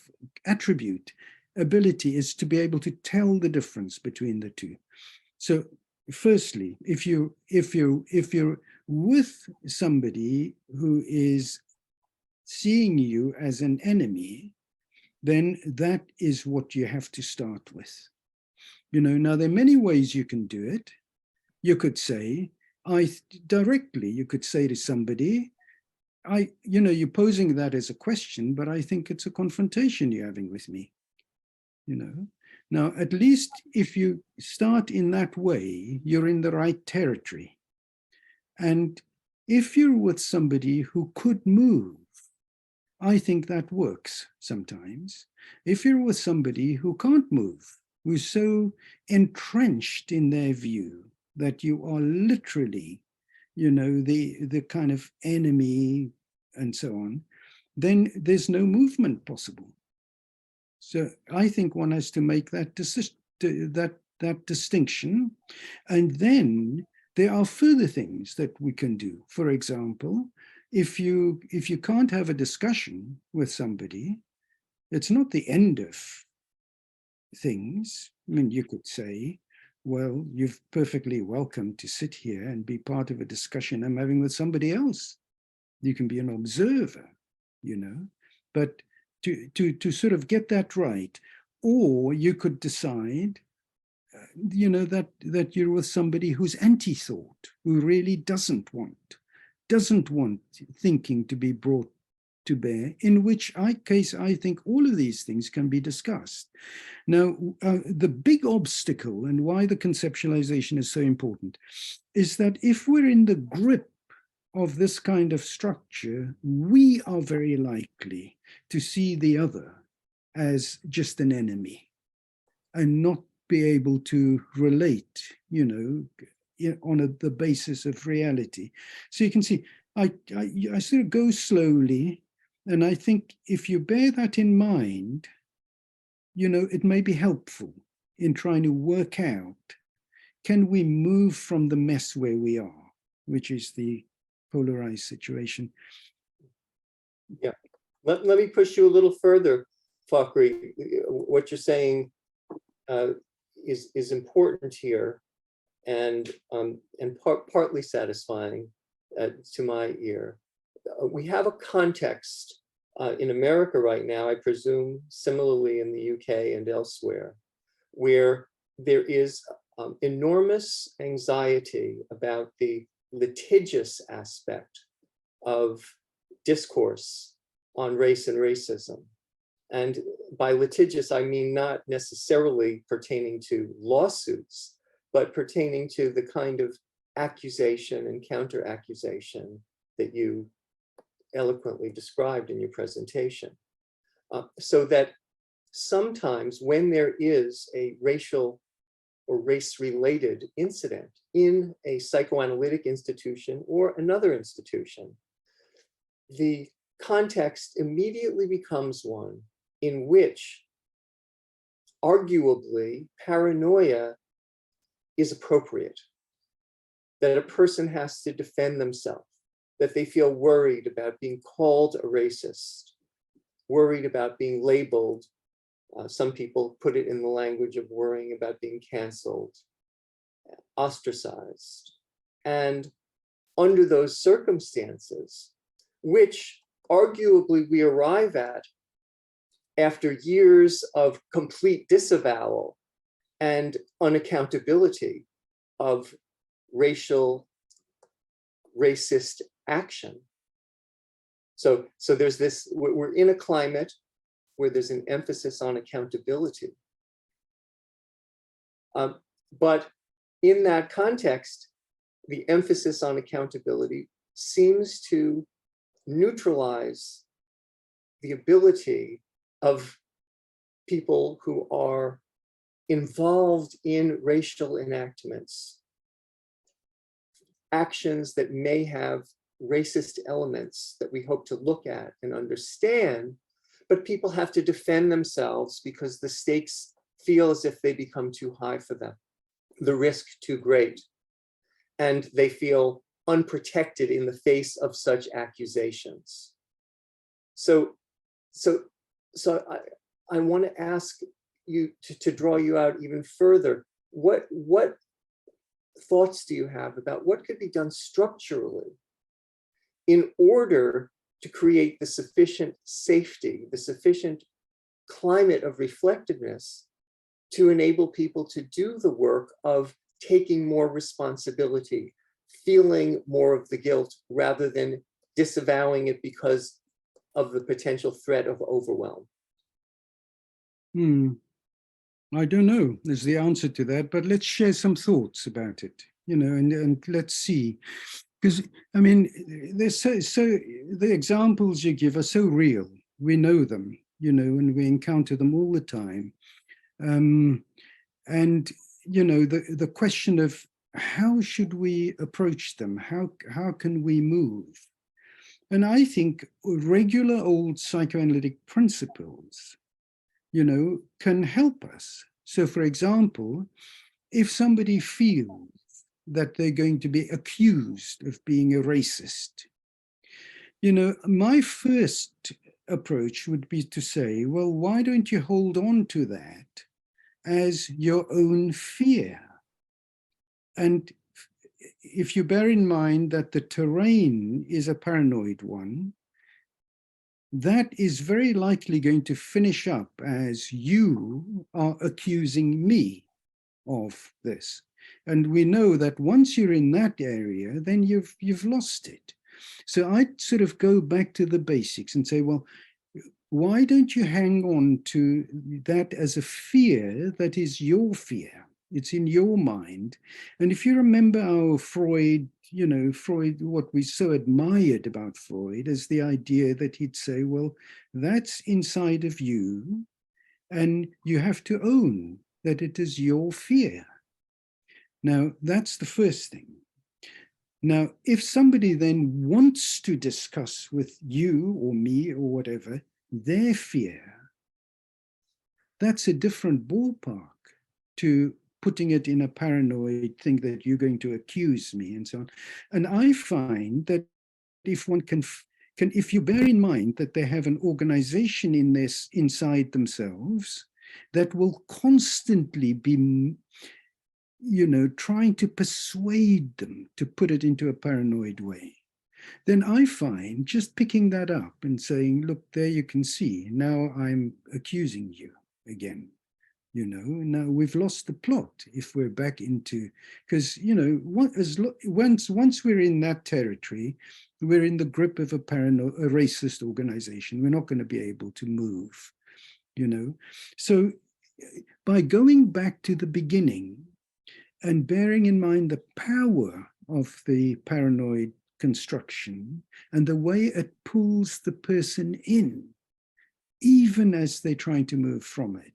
C: attribute, ability, is to be able to tell the difference between the two. So firstly, if you're with somebody who is seeing you as an enemy, then that is what you have to start with. Now there are many ways you can do it. You could say, you could say to somebody, you're posing that as a question, but I think it's a confrontation you're having with me. Now, at least if you start in that way, you're in the right territory. And if you're with somebody who could move, I think that works sometimes. If you're with somebody who can't move, who's so entrenched in their view that you are literally the kind of enemy and so on, then there's no movement possible. So I think one has to make that distinction. And then there are further things that we can do. For example, if you can't have a discussion with somebody, it's not the end of things. I mean, you could say, well, you're perfectly welcome to sit here and be part of a discussion I'm having with somebody else. You can be an observer, but to sort of get that right. Or you could decide, that you're with somebody who's anti-thought, who really doesn't want thinking to be brought to bear, in which case I think all of these things can be discussed. Now, the big obstacle and why the conceptualization is so important is that if we're in the grip of this kind of structure, we are very likely to see the other as just an enemy and not be able to relate, on the basis of reality. So you can see, I sort of go slowly, and I think if you bear that in mind, it may be helpful in trying to work out, can we move from the mess where we are, which is the polarized situation?
B: Yeah, let me push you a little further, Fakhry. What you're saying is important here, and partly satisfying to my ear. We have a context in America right now, I presume similarly in the UK and elsewhere, where there is enormous anxiety about the litigious aspect of discourse on race and racism. And by litigious, I mean not necessarily pertaining to lawsuits, but pertaining to the kind of accusation and counter-accusation that you eloquently described in your presentation. So that sometimes when there is a racial or race-related incident in a psychoanalytic institution or another institution, the context immediately becomes one in which arguably paranoia is appropriate, that a person has to defend themselves, that they feel worried about being called a racist, worried about being labeled. Some people put it in the language of worrying about being canceled, ostracized. And under those circumstances, which arguably we arrive at after years of complete disavowal and unaccountability of racist action. So there's this, we're in a climate where there's an emphasis on accountability. But in that context, the emphasis on accountability seems to neutralize the ability of people who are involved in racial enactments, actions that may have racist elements that we hope to look at and understand, but people have to defend themselves because the stakes feel as if they become too high for them, the risk too great, and they feel unprotected in the face of such accusations. So I want to ask you to draw you out even further. What thoughts do you have about what could be done structurally in order to create the sufficient safety, the sufficient climate of reflectiveness to enable people to do the work of taking more responsibility, feeling more of the guilt rather than disavowing it because of the potential threat of overwhelm?
C: I don't know is the answer to that, but let's share some thoughts about it, and let's see. Because, I mean, there's so the examples you give are so real. We know them, and we encounter them all the time. And, the question of how should we approach them? How can we move? And I think regular old psychoanalytic principles, can help us. So, for example, if somebody feels that they're going to be accused of being a racist, my first approach would be to say, well, why don't you hold on to that as your own fear? And if you bear in mind that the terrain is a paranoid one, that is very likely going to finish up as you are accusing me of this. And we know that once you're in that area, then you've lost it. So I'd sort of go back to the basics and say, well, why don't you hang on to that as a fear that is your fear? It's in your mind. And if you remember our Freud, what we so admired about Freud is the idea that he'd say, well, that's inside of you, and you have to own that it is your fear. Now, that's the first thing. Now, if somebody then wants to discuss with you or me or whatever, their fear, that's a different ballpark to putting it in a paranoid thing that you're going to accuse me and so on. And I find that if one can if you bear in mind that they have an organization in this inside themselves that will constantly be, trying to persuade them to put it into a paranoid way, then I find just picking that up and saying, look, there you can see, now I'm accusing you again. Now we've lost the plot if we're back into, because, once we're in that territory, we're in the grip of a racist organization. We're not going to be able to move, So by going back to the beginning and bearing in mind the power of the paranoid construction and the way it pulls the person in, even as they're trying to move from it,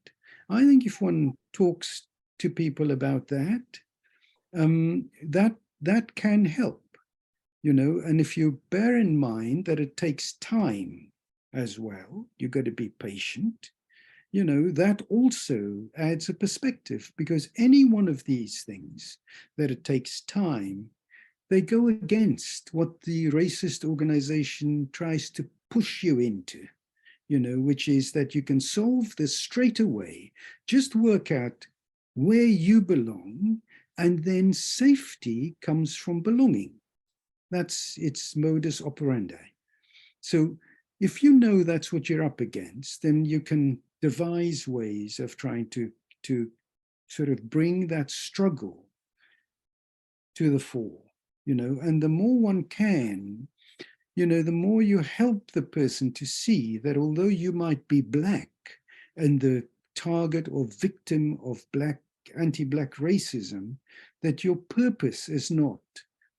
C: I think if one talks to people about that, that can help, and if you bear in mind that it takes time as well, you've got to be patient, that also adds a perspective, because any one of these things that it takes time, they go against what the racist organization tries to push you into. Which is that you can solve this straight away, just work out where you belong, and then safety comes from belonging. That's its modus operandi. So if you know that's what you're up against, then you can devise ways of trying to sort of bring that struggle to the fore, and the more one can, the more you help the person to see that although you might be Black and the target or victim of anti-Black racism, that your purpose is not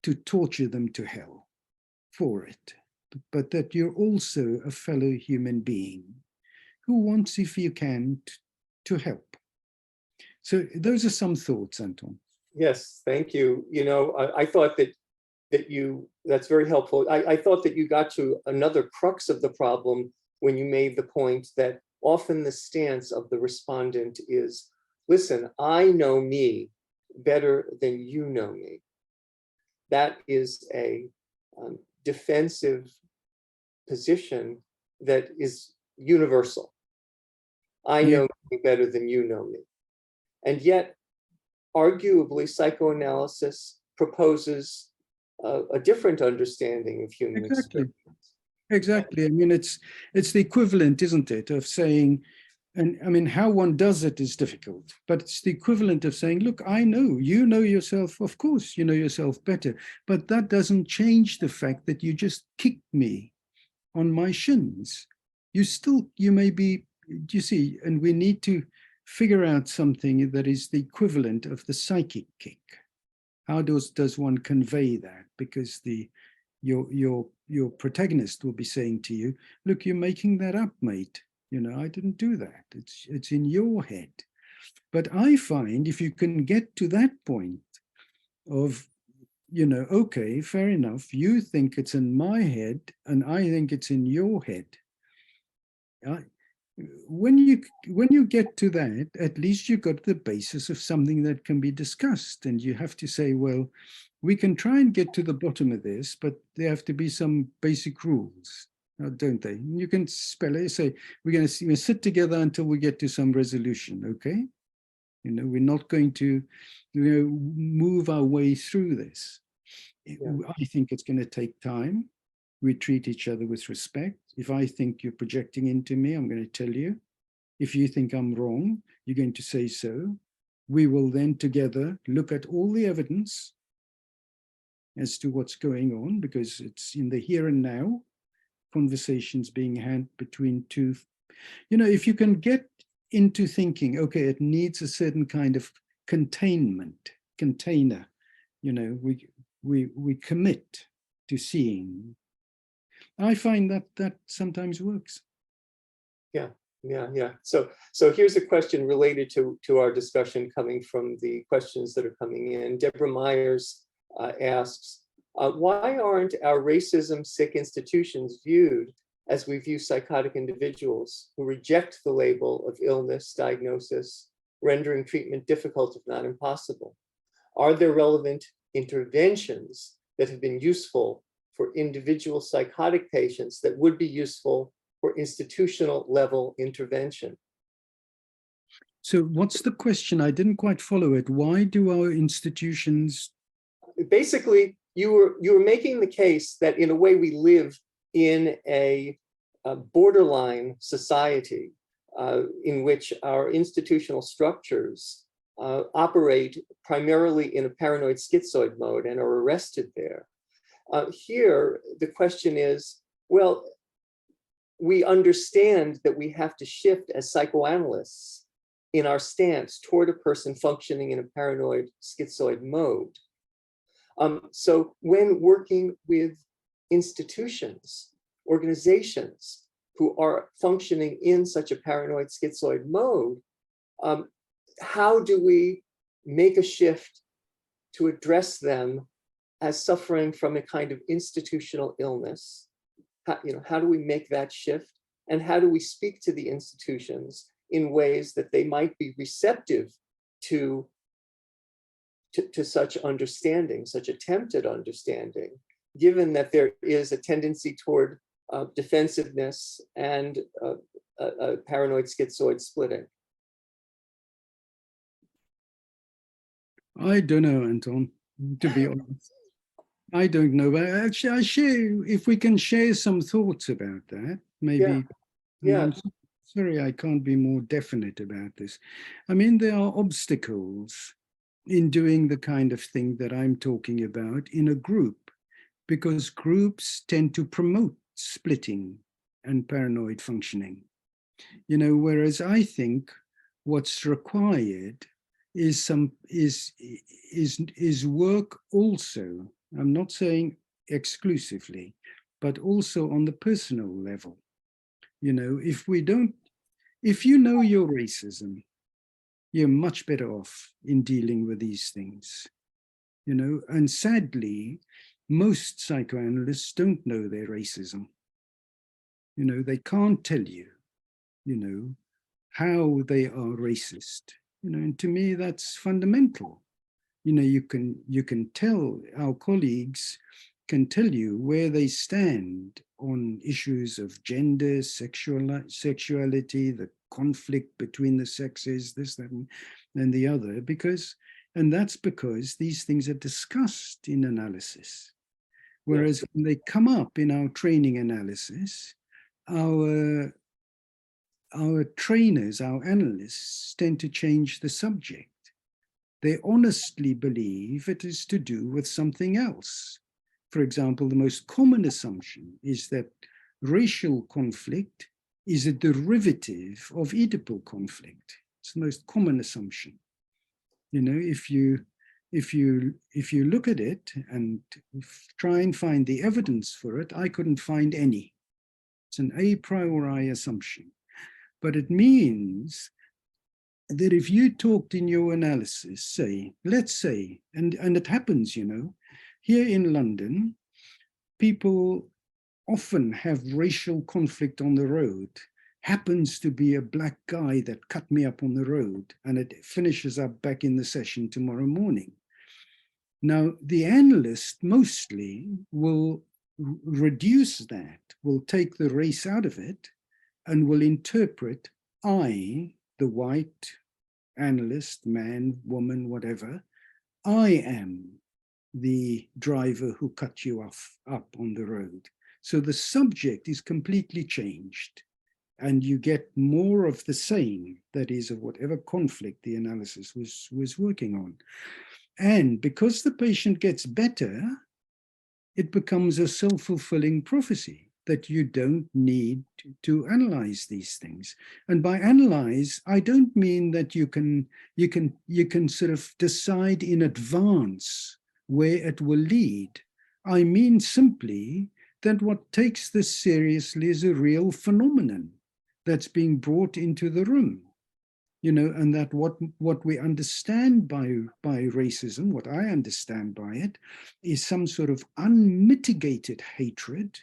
C: to torture them to hell for it, but that you're also a fellow human being who wants, if you can, to help. So those are some thoughts, Anton.
B: Yes, thank you. I thought that's very helpful. I thought that you got to another crux of the problem when you made the point that often the stance of the respondent is, listen, I know me better than you know me. That is a defensive position that is universal. I know me better than you know me. And yet, arguably, psychoanalysis proposes a different understanding of human experience.
C: Exactly. I mean, it's the equivalent, isn't it, of saying, and I mean, how one does it is difficult, but it's the equivalent of saying, look, I know, you know yourself, of course, you know yourself better, but that doesn't change the fact that you just kicked me on my shins. You may be, you see, and we need to figure out something that is the equivalent of the psychic kick. How does one convey that? Because your protagonist will be saying to you, look, you're making that up, mate. I didn't do that. It's in your head. But I find if you can get to that point, of, okay, fair enough. You think it's in my head and I think it's in your head. When you get to that, at least you got the basis of something that can be discussed. And you have to say, well, we can try and get to the bottom of this, but there have to be some basic rules, don't they? You can spell it, say, we're going to sit together until we get to some resolution, okay? We're not going to move our way through this. Yeah. I think it's going to take time. We treat each other with respect. If I think you're projecting into me, I'm going to tell you. If you think I'm wrong, you're going to say so. We will then together look at all the evidence as to what's going on, because it's in the here and now, conversations being had between two. If you can get into thinking, okay, it needs a certain kind of container, we commit to seeing. I find that sometimes works. Yeah. So here's a question related to our discussion coming from the questions that are coming in. Deborah Myers asks, why aren't our racism-sick institutions viewed as we view psychotic individuals who reject the label of illness, diagnosis, rendering treatment difficult if not impossible? Are there relevant interventions that have been useful for individual psychotic patients that would be useful for institutional level intervention? So what's the question? I didn't quite follow it. Why do our institutions? Basically, you were making the case that in a way we live in a borderline society in which our institutional structures operate primarily in a paranoid schizoid mode and are arrested there. Here, the question is, well, we understand that we have to shift as psychoanalysts in our stance toward a person functioning in a paranoid schizoid mode. So when working with institutions, organizations who are functioning in such a paranoid schizoid mode, how do we make a shift to address them as suffering from a kind of institutional illness? How do we make that shift? And how do we speak to the institutions in ways that they might be receptive to such understanding, such attempted understanding, given that there is a tendency toward defensiveness and a paranoid schizoid splitting? I don't know, Anton, to be honest. I don't know, but actually I share, if we can share some thoughts about that, maybe. Yeah. I'm sorry, I can't be more definite about this. I mean, there are obstacles in doing the kind of thing that I'm talking about in a group, because groups tend to promote splitting and paranoid functioning. Whereas I think what's required is work also. I'm not saying exclusively, but also on the personal level. If you know your racism, you're much better off in dealing with these things. And sadly, most psychoanalysts don't know their racism. They can't tell you, how they are racist. And to me, that's fundamental. You can tell, our colleagues can tell you where they stand on issues of gender, sexuality, the conflict between the sexes, this, that, and the other, and that's because these things are discussed in analysis. Whereas when they come up in our training analysis, our trainers, our analysts tend to change the subject. They honestly believe it is to do with something else. For example, the most common assumption is that racial conflict is a derivative of Oedipal conflict. It's the most common assumption. If you look at it and try and find the evidence for it, I couldn't find any. It's an a priori assumption, but it means that if you talked in your analysis, say, let's say, and it happens, here in London, people often have racial conflict on the road. Happens to be a black guy that cut me up on the road, and it finishes up back in the session tomorrow morning. Now, the analyst mostly will reduce that, will take the race out of it, and will interpret I, the white analyst, man, woman, whatever, I am the driver who cut you up on the road. So the subject is completely changed, and you get more of the same, that is, of whatever conflict the analysis was working on. And because the patient gets better, it becomes a self-fulfilling prophecy that you don't need to analyze these things. And by analyze, I don't mean that you can sort of decide in advance where it will lead. I mean simply that what takes this seriously is a real phenomenon that's being brought into the room, and that what we understand by racism, what I understand by it, is some sort of unmitigated hatred.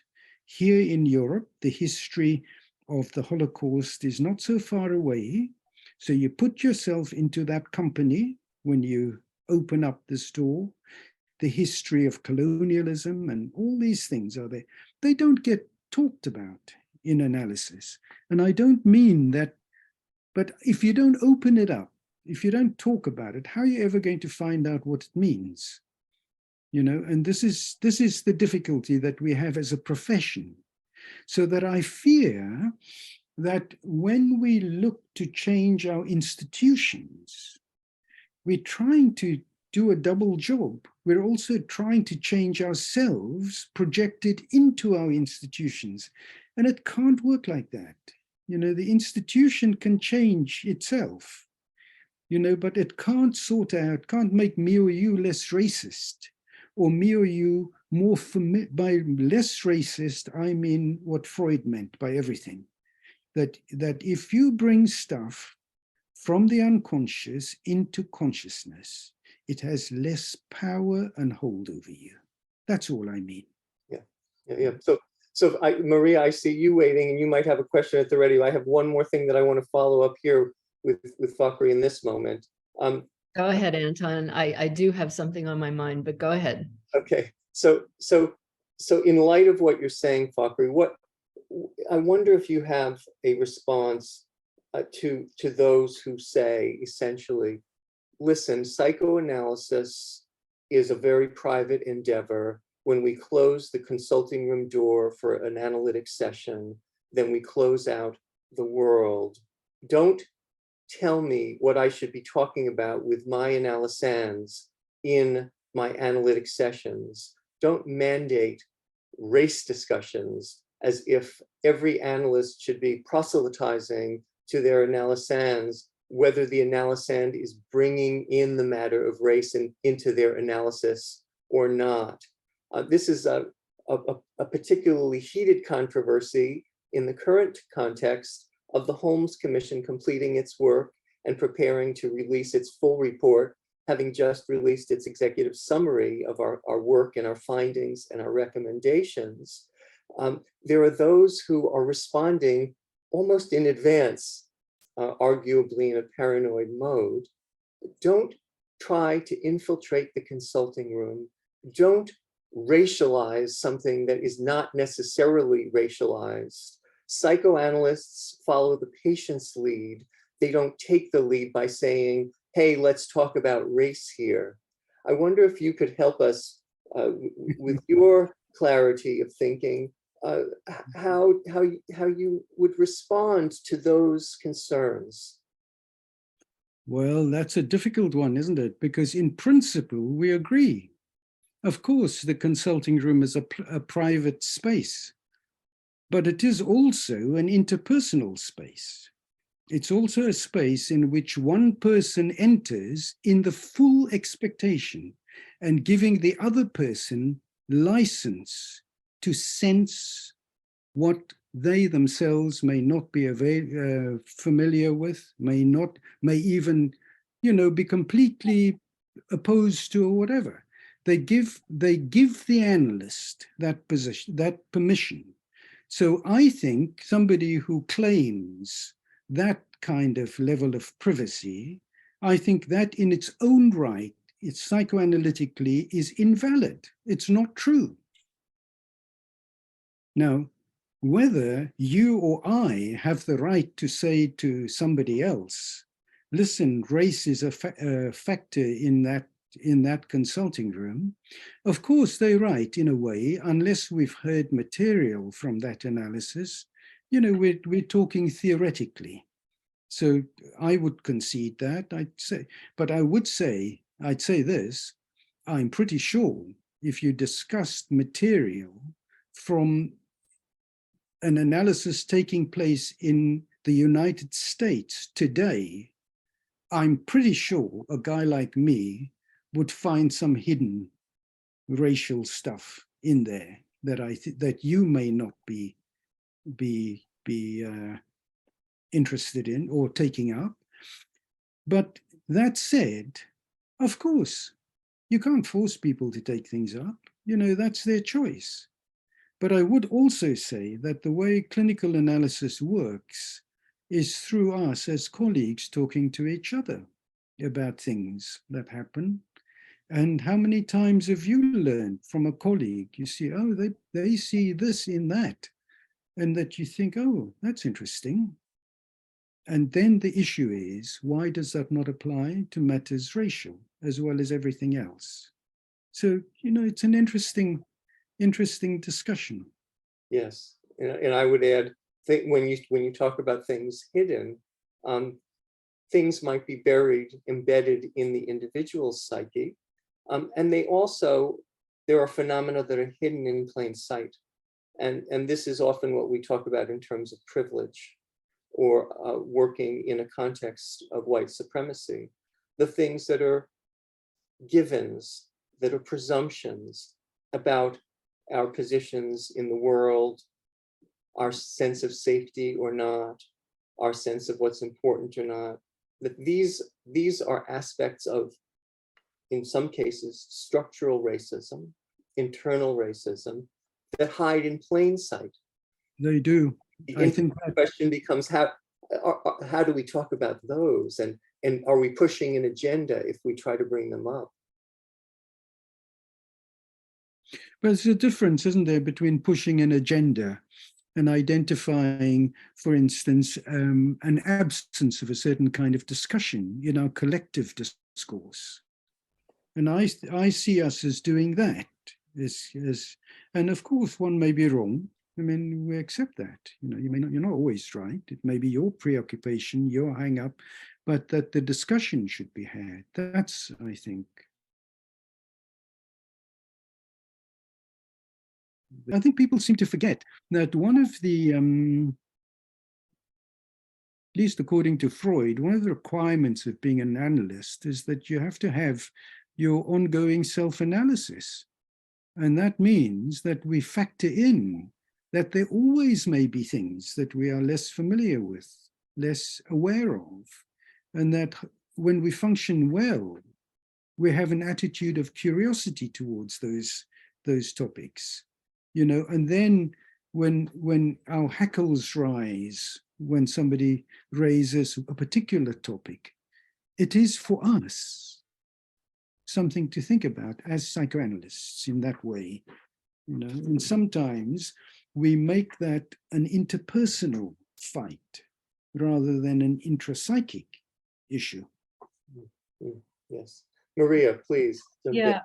C: Here in Europe, the history of the Holocaust is not so far away. So you put yourself into that company when you open up this door. The history of colonialism and all these things are there. They don't get talked about in analysis. And I don't mean that, but if you don't open it up, if you don't talk about it, how are you ever going to find out what it means? And this is the difficulty that we have as a profession. So that I fear that when we look to change our institutions, we're trying to do a double job. We're also trying to change ourselves projected into our institutions. And it can't work like that. The institution can change itself, but it can't can't make me or you less racist, or me or you more by less racist, I mean what Freud meant by everything. That if you bring stuff from the unconscious into consciousness, it has less power and hold over you. That's all I mean.
B: Yeah. So Maria, I see you waiting, and you might have a question at the ready. I have one more thing that I want to follow up here with Fakhry in this moment.
A: Go ahead, Anton. I do have something on my mind, but go ahead.
B: Okay. So in light of what you're saying, Fakhry, I wonder if you have a response to those who say essentially, listen, psychoanalysis is a very private endeavor. When we close the consulting room door for an analytic session, then we close out the world. Don't tell me what I should be talking about with my analysans in my analytic sessions. Don't mandate race discussions as if every analyst should be proselytizing to their analysans whether the analysand is bringing in the matter of race into their analysis or not. This is a particularly heated controversy in the current context of the Holmes Commission completing its work and preparing to release its full report, having just released its executive summary of our work and our findings and our recommendations. There are those who are responding almost in advance, arguably in a paranoid mode. Don't try to infiltrate the consulting room. Don't racialize something that is not necessarily racialized. Psychoanalysts follow the patient's lead. They don't take the lead by saying, hey, let's talk about race here. I wonder if you could help us with your clarity of thinking, how you would respond to those concerns.
C: Well, that's a difficult one, isn't it? Because in principle, we agree. Of course, the consulting room is a private space, but it is also an interpersonal space. It's also a space in which one person enters in the full expectation and giving the other person license to sense what they themselves may not be familiar with, may even, be completely opposed to or whatever. They give the analyst that position, that permission. So I think somebody who claims that kind of level of privacy, I think that in its own right, it's psychoanalytically is invalid. It's not true. Now, whether you or I have the right to say to somebody else, listen, race is a factor in that consulting room, of course they're right in a way, unless we've heard material from that analysis, we're talking theoretically. So I would concede that, I'd say this, I'm pretty sure if you discussed material from an analysis taking place in the United States today, I'm pretty sure a guy like me would find some hidden racial stuff in there that you may not be interested in or taking up. But that said, of course, you can't force people to take things up. That's their choice. But I would also say that the way clinical analysis works is through us as colleagues talking to each other about things that happen. And how many times have you learned from a colleague? You see, oh, they see this in that, and that you think, oh, that's interesting. And then the issue is, why does that not apply to matters racial as well as everything else? So, it's an interesting discussion.
B: Yes, and I would add, when you talk about things hidden, things might be buried, embedded in the individual's psyche, and there are phenomena that are hidden in plain sight, and this is often what we talk about in terms of privilege, or working in a context of white supremacy. The things that are givens, that are presumptions about our positions in the world, our sense of safety or not, our sense of what's important or not, that these are aspects of, in some cases, structural racism, internal racism, that hide in plain sight.
C: They do. I think
B: the question becomes, how do we talk about those? And are we pushing an agenda if we try to bring them up?
C: But there's a difference, isn't there, between pushing an agenda and identifying, for instance, an absence of a certain kind of discussion in our collective discourse. And I see us as doing that. And of course, one may be wrong. I mean, we accept that. You're not always right. It may be your preoccupation, your hang up, but that the discussion should be had. That's, I think. I think people seem to forget that one of the, at least according to Freud, one of the requirements of being an analyst is that you have to have your ongoing self-analysis. And that means that we factor in that there always may be things that we are less familiar with, less aware of, and that when we function well, we have an attitude of curiosity towards those topics. And then when our hackles rise, when somebody raises a particular topic, it is for us something to think about as psychoanalysts in that way. And sometimes we make that an interpersonal fight rather than an intrapsychic issue.
B: Yes. Maria, please.
A: Yeah,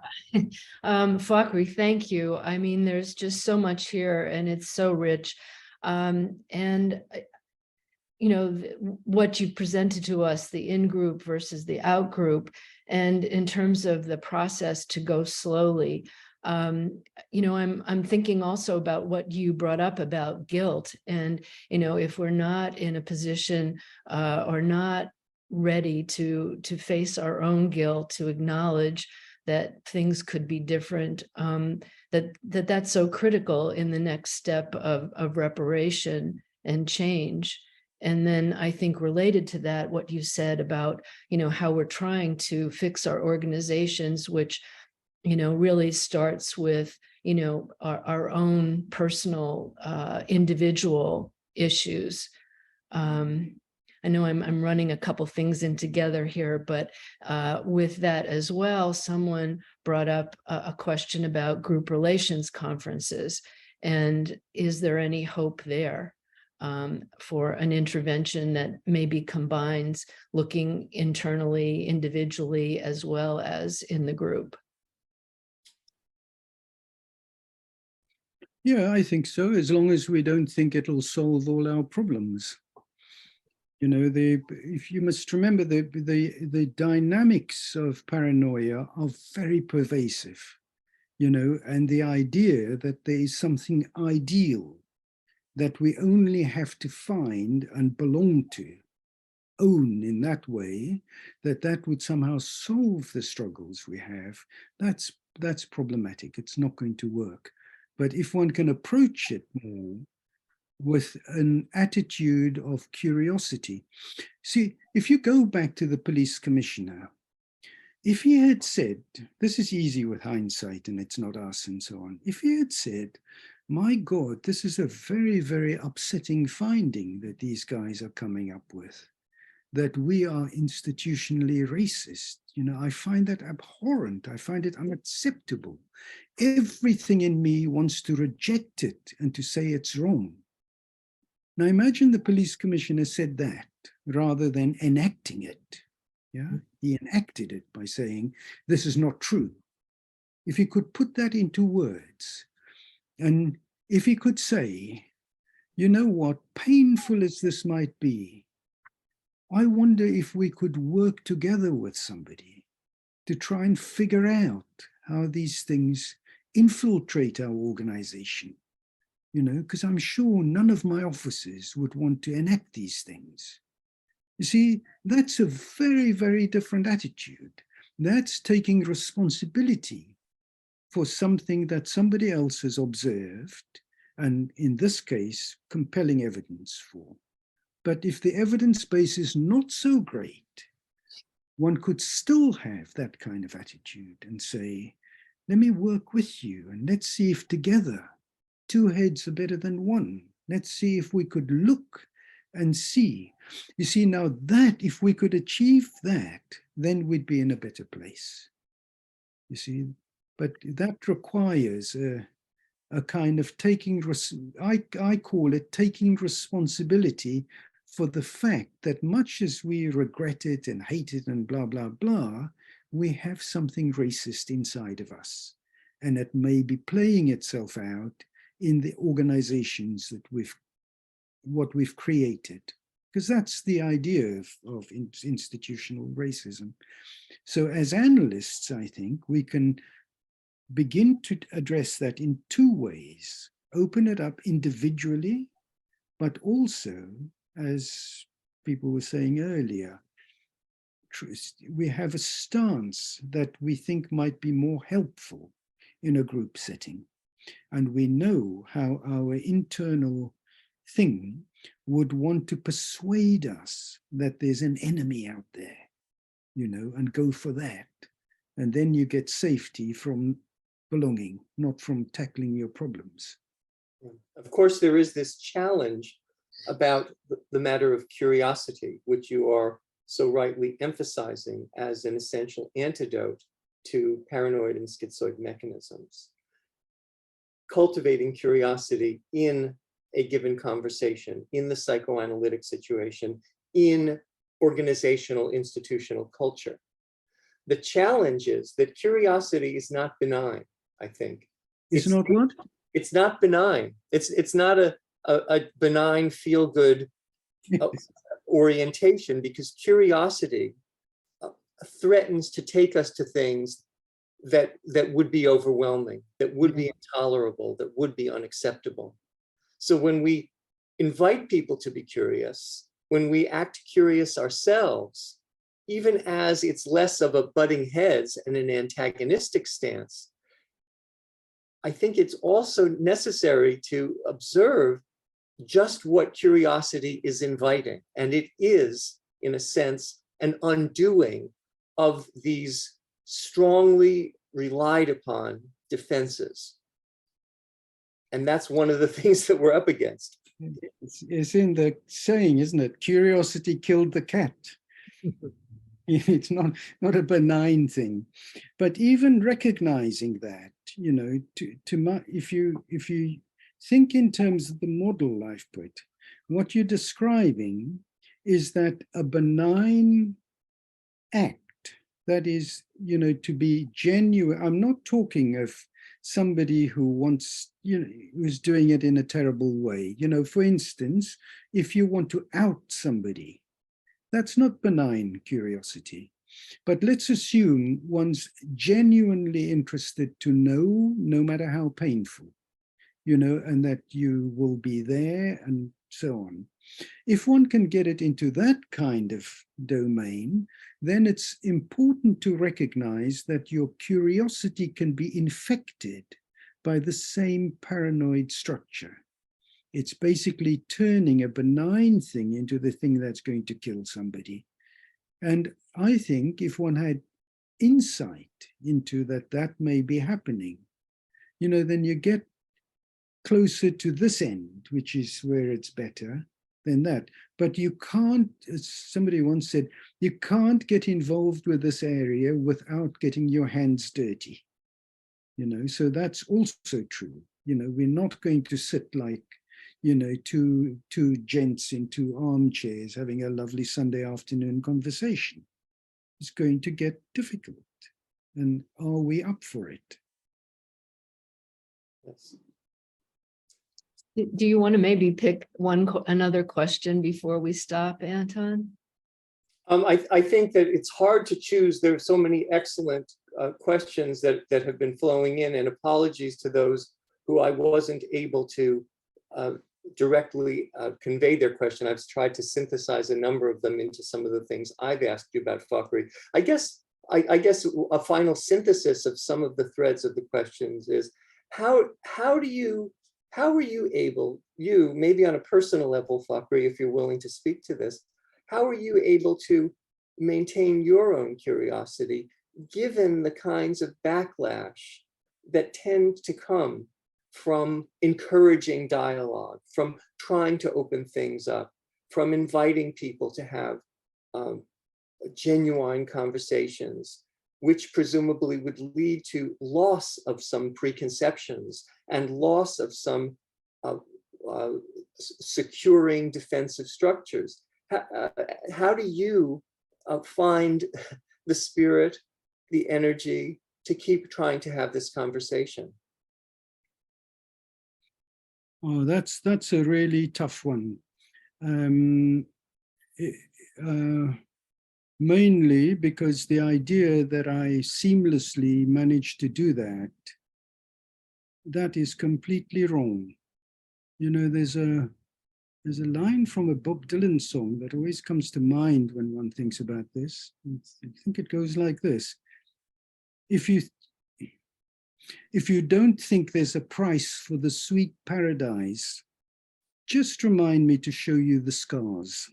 A: Fakhry, thank you. I mean, there's just so much here and it's so rich. And, what you presented to us, the in-group versus the out-group, and in terms of the process to go slowly, I'm thinking also about what you brought up about guilt. And, if we're not in a position or not ready to face our own guilt, to acknowledge that things could be different, that's so critical in the next step of reparation and change. And then I think related to that, what you said about, how we're trying to fix our organizations, which, really starts with, our own personal, individual issues. I know I'm running a couple things in together here, but with that as well, someone brought up a question about group relations conferences. And is there any hope there for an intervention that maybe combines looking internally, individually, as well as in the group?
C: Yeah, I think so, as long as we don't think it'll solve all our problems. If you must remember, the dynamics of paranoia are very pervasive, and the idea that there is something ideal that we only have to find and belong to, own in that way, that would somehow solve the struggles we have, that's problematic. It's not going to work. But if one can approach it more with an attitude of curiosity. See, if you go back to the police commissioner, if he had said, this is easy with hindsight and it's not us and so on. If he had said, my God, this is a very, very upsetting finding that these guys are coming up with, that we are institutionally racist. I find that abhorrent. I find it unacceptable. Everything in me wants to reject it and to say it's wrong. Now imagine the police commissioner said that rather than enacting it. Yeah, he enacted it by saying, this is not true. If he could put that into words, and if he could say, you know what, painful as this might be, I wonder if we could work together with somebody to try and figure out how these things infiltrate our organization. Because I'm sure none of my officers would want to enact these things. You see, that's a very, very different attitude. That's taking responsibility for something that somebody else has observed, and in this case, compelling evidence for. But if the evidence base is not so great, one could still have that kind of attitude and say, let me work with you and let's see if together two heads are better than one. Let's see if we could look and see. You see, now that if we could achieve that, then we'd be in a better place. You see, but that requires a kind of taking, I call it taking responsibility for the fact that much as we regret it and hate it and blah, blah, blah, we have something racist inside of us. And it may be playing itself out in the organizations that what we've created, because that's the idea of institutional racism. So as analysts, I think we can begin to address that in two ways: open it up individually, but also, as people were saying earlier, we have a stance that we think might be more helpful in a group setting. And we know how our internal thing would want to persuade us that there's an enemy out there, and go for that. And then you get safety from belonging, not from tackling your problems.
B: Of course, there is this challenge about the matter of curiosity, which you are so rightly emphasizing as an essential antidote to paranoid and schizoid mechanisms. Cultivating curiosity in a given conversation, in the psychoanalytic situation, in organizational, institutional culture. The challenge is that curiosity is not benign, I think.
C: It's not what?
B: It's not benign. It's not a benign, feel-good orientation, because curiosity threatens to take us to things that would be overwhelming, that would be intolerable, that would be unacceptable. So when we invite people to be curious, when we act curious ourselves, even as it's less of a butting heads and an antagonistic stance, I think it's also necessary to observe just what curiosity is inviting. And it is, in a sense, an undoing of these strongly relied upon defenses. And that's one of the things that we're up against.
C: It's in the saying, isn't it? Curiosity killed the cat. It's not a benign thing, but even recognizing that, if you think in terms of the model I've put, what you're describing is that a benign act, that is, to be genuine. I'm not talking of somebody who wants, who's doing it in a terrible way. For instance, if you want to out somebody, that's not benign curiosity. But let's assume one's genuinely interested to know, no matter how painful, and that you will be there and so on. If one can get it into that kind of domain, then it's important to recognize that your curiosity can be infected by the same paranoid structure. It's basically turning a benign thing into the thing that's going to kill somebody. And I think if one had insight into that may be happening, then you get closer to this end, which is where it's better than that. But you can't, as somebody once said, you can't get involved with this area without getting your hands dirty. So that's also true. We're not going to sit like, two gents in two armchairs having a lovely Sunday afternoon conversation. It's going to get difficult. And are we up for it?
B: Yes.
A: Do you want to maybe pick another question before we stop, Anton?
B: I think that it's hard to choose. There are so many excellent questions that have been flowing in, and apologies to those who I wasn't able to directly convey their question. I've tried to synthesize a number of them into some of the things I've asked you about Fakhry. I guess a final synthesis of some of the threads of the questions is how were you able, maybe on a personal level, Fakhry, if you're willing to speak to this, how are you able to maintain your own curiosity given the kinds of backlash that tend to come from encouraging dialogue, from trying to open things up, from inviting people to have genuine conversations, which presumably would lead to loss of some preconceptions and loss of some securing defensive structures? How do you find the spirit, the energy to keep trying to have this conversation?
C: Oh, that's a really tough one. Mainly because the idea that I seamlessly managed to do that is completely wrong. There's a line from a Bob Dylan song that always comes to mind when one thinks about this. I think it goes like this. If you don't think there's a price for the sweet paradise, just remind me to show you the scars.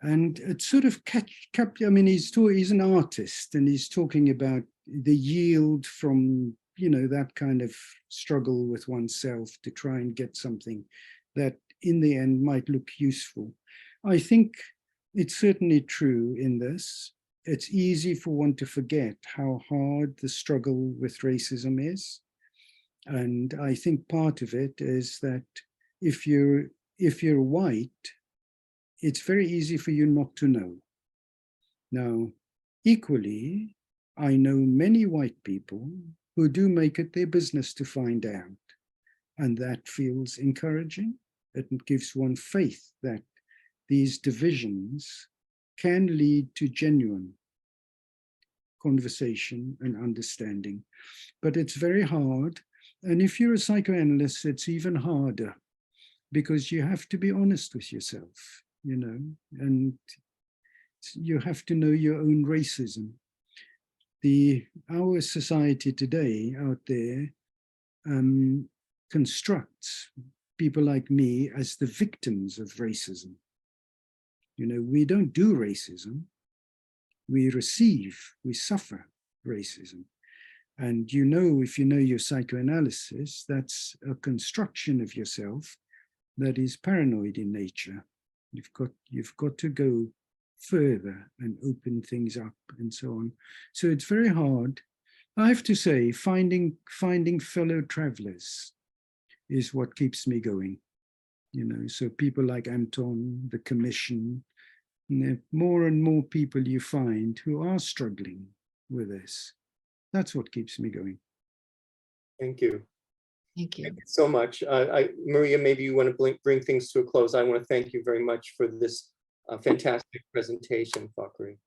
C: And it sort of he's an artist, and he's talking about the yield from, that kind of struggle with oneself to try and get something that in the end might look useful. I think it's certainly true in this. It's easy for one to forget how hard the struggle with racism is. And I think part of it is that if you're white, it's very easy for you not to know. Now, equally, I know many white people who do make it their business to find out. And that feels encouraging. It gives one faith that these divisions can lead to genuine conversation and understanding. But it's very hard. And if you're a psychoanalyst, it's even harder because you have to be honest with yourself, and you have to know your own racism. our society today out there constructs people like me as the victims of racism. You know, we don't do racism. We suffer racism. And you know, if you know your psychoanalysis, that's a construction of yourself that is paranoid in nature. You've got to go further and open things up and so on. So it's very hard. I have to say, finding fellow travelers is what keeps me going. You know, so people like Anton, the Commission, more and more people you find who are struggling with this. That's what keeps me going.
B: Thank you.
A: Thank you.
B: Thank you so much. Maria, maybe you want to bring things to a close. I want to thank you very much for this fantastic presentation, Fakhry.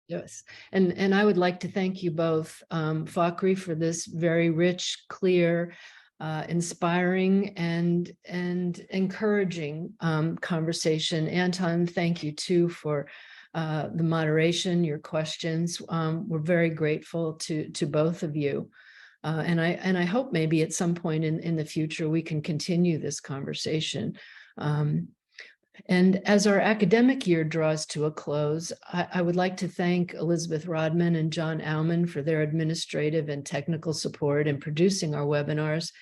A: Yes, and I would like to thank you both, Fakhry, for this very rich, clear, inspiring and encouraging conversation. Anton, thank you too for the moderation, your questions. We're very grateful to both of you. And I hope maybe at some point in the future we can continue this conversation. And as our academic year draws to a close, I would like to thank Elizabeth Rodman and John Aumann for their administrative and technical support in producing our webinars,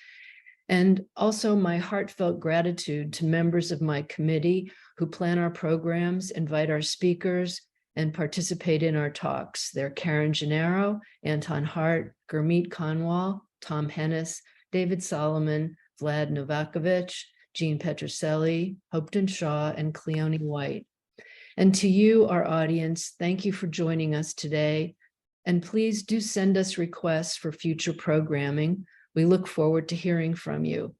A: and also my heartfelt gratitude to members of my committee who plan our programs, invite our speakers, and participate in our talks. They're Karen Gennaro, Anton Hart, Gurmeet Kanwal, Tom Hennis, David Solomon, Vlad Novakovich, Jean Petroselli, Hopton Shaw, and Cleone White. And to you, our audience, thank you for joining us today. And please do send us requests for future programming. We look forward to hearing from you.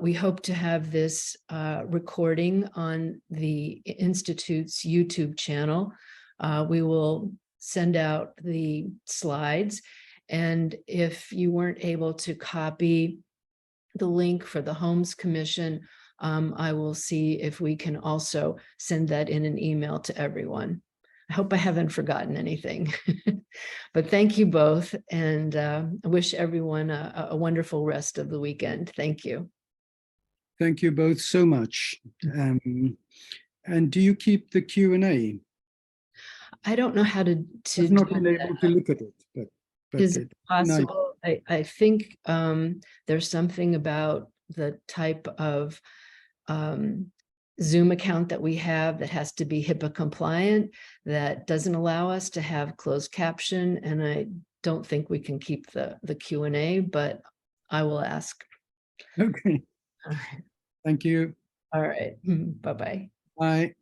A: We hope to have this recording on the Institute's YouTube channel. We will send out the slides. And if you weren't able to copy the link for the Holmes Commission, I will see if we can also send that in an email to everyone. I hope I haven't forgotten anything. But thank you both, and I wish everyone a wonderful rest of the weekend. Thank you.
C: Thank you both so much. And do you keep the Q&A?
A: I don't know how to
C: I've not been
A: do
C: able to look at it, but
A: is it possible? I think there's something about the type of Zoom account that we have that has to be HIPAA compliant, that doesn't allow us to have closed caption, and I don't think we can keep the Q&A, but I will ask.
C: Okay.
A: All right.
C: Thank you.
A: All right. Bye-bye.
C: Bye.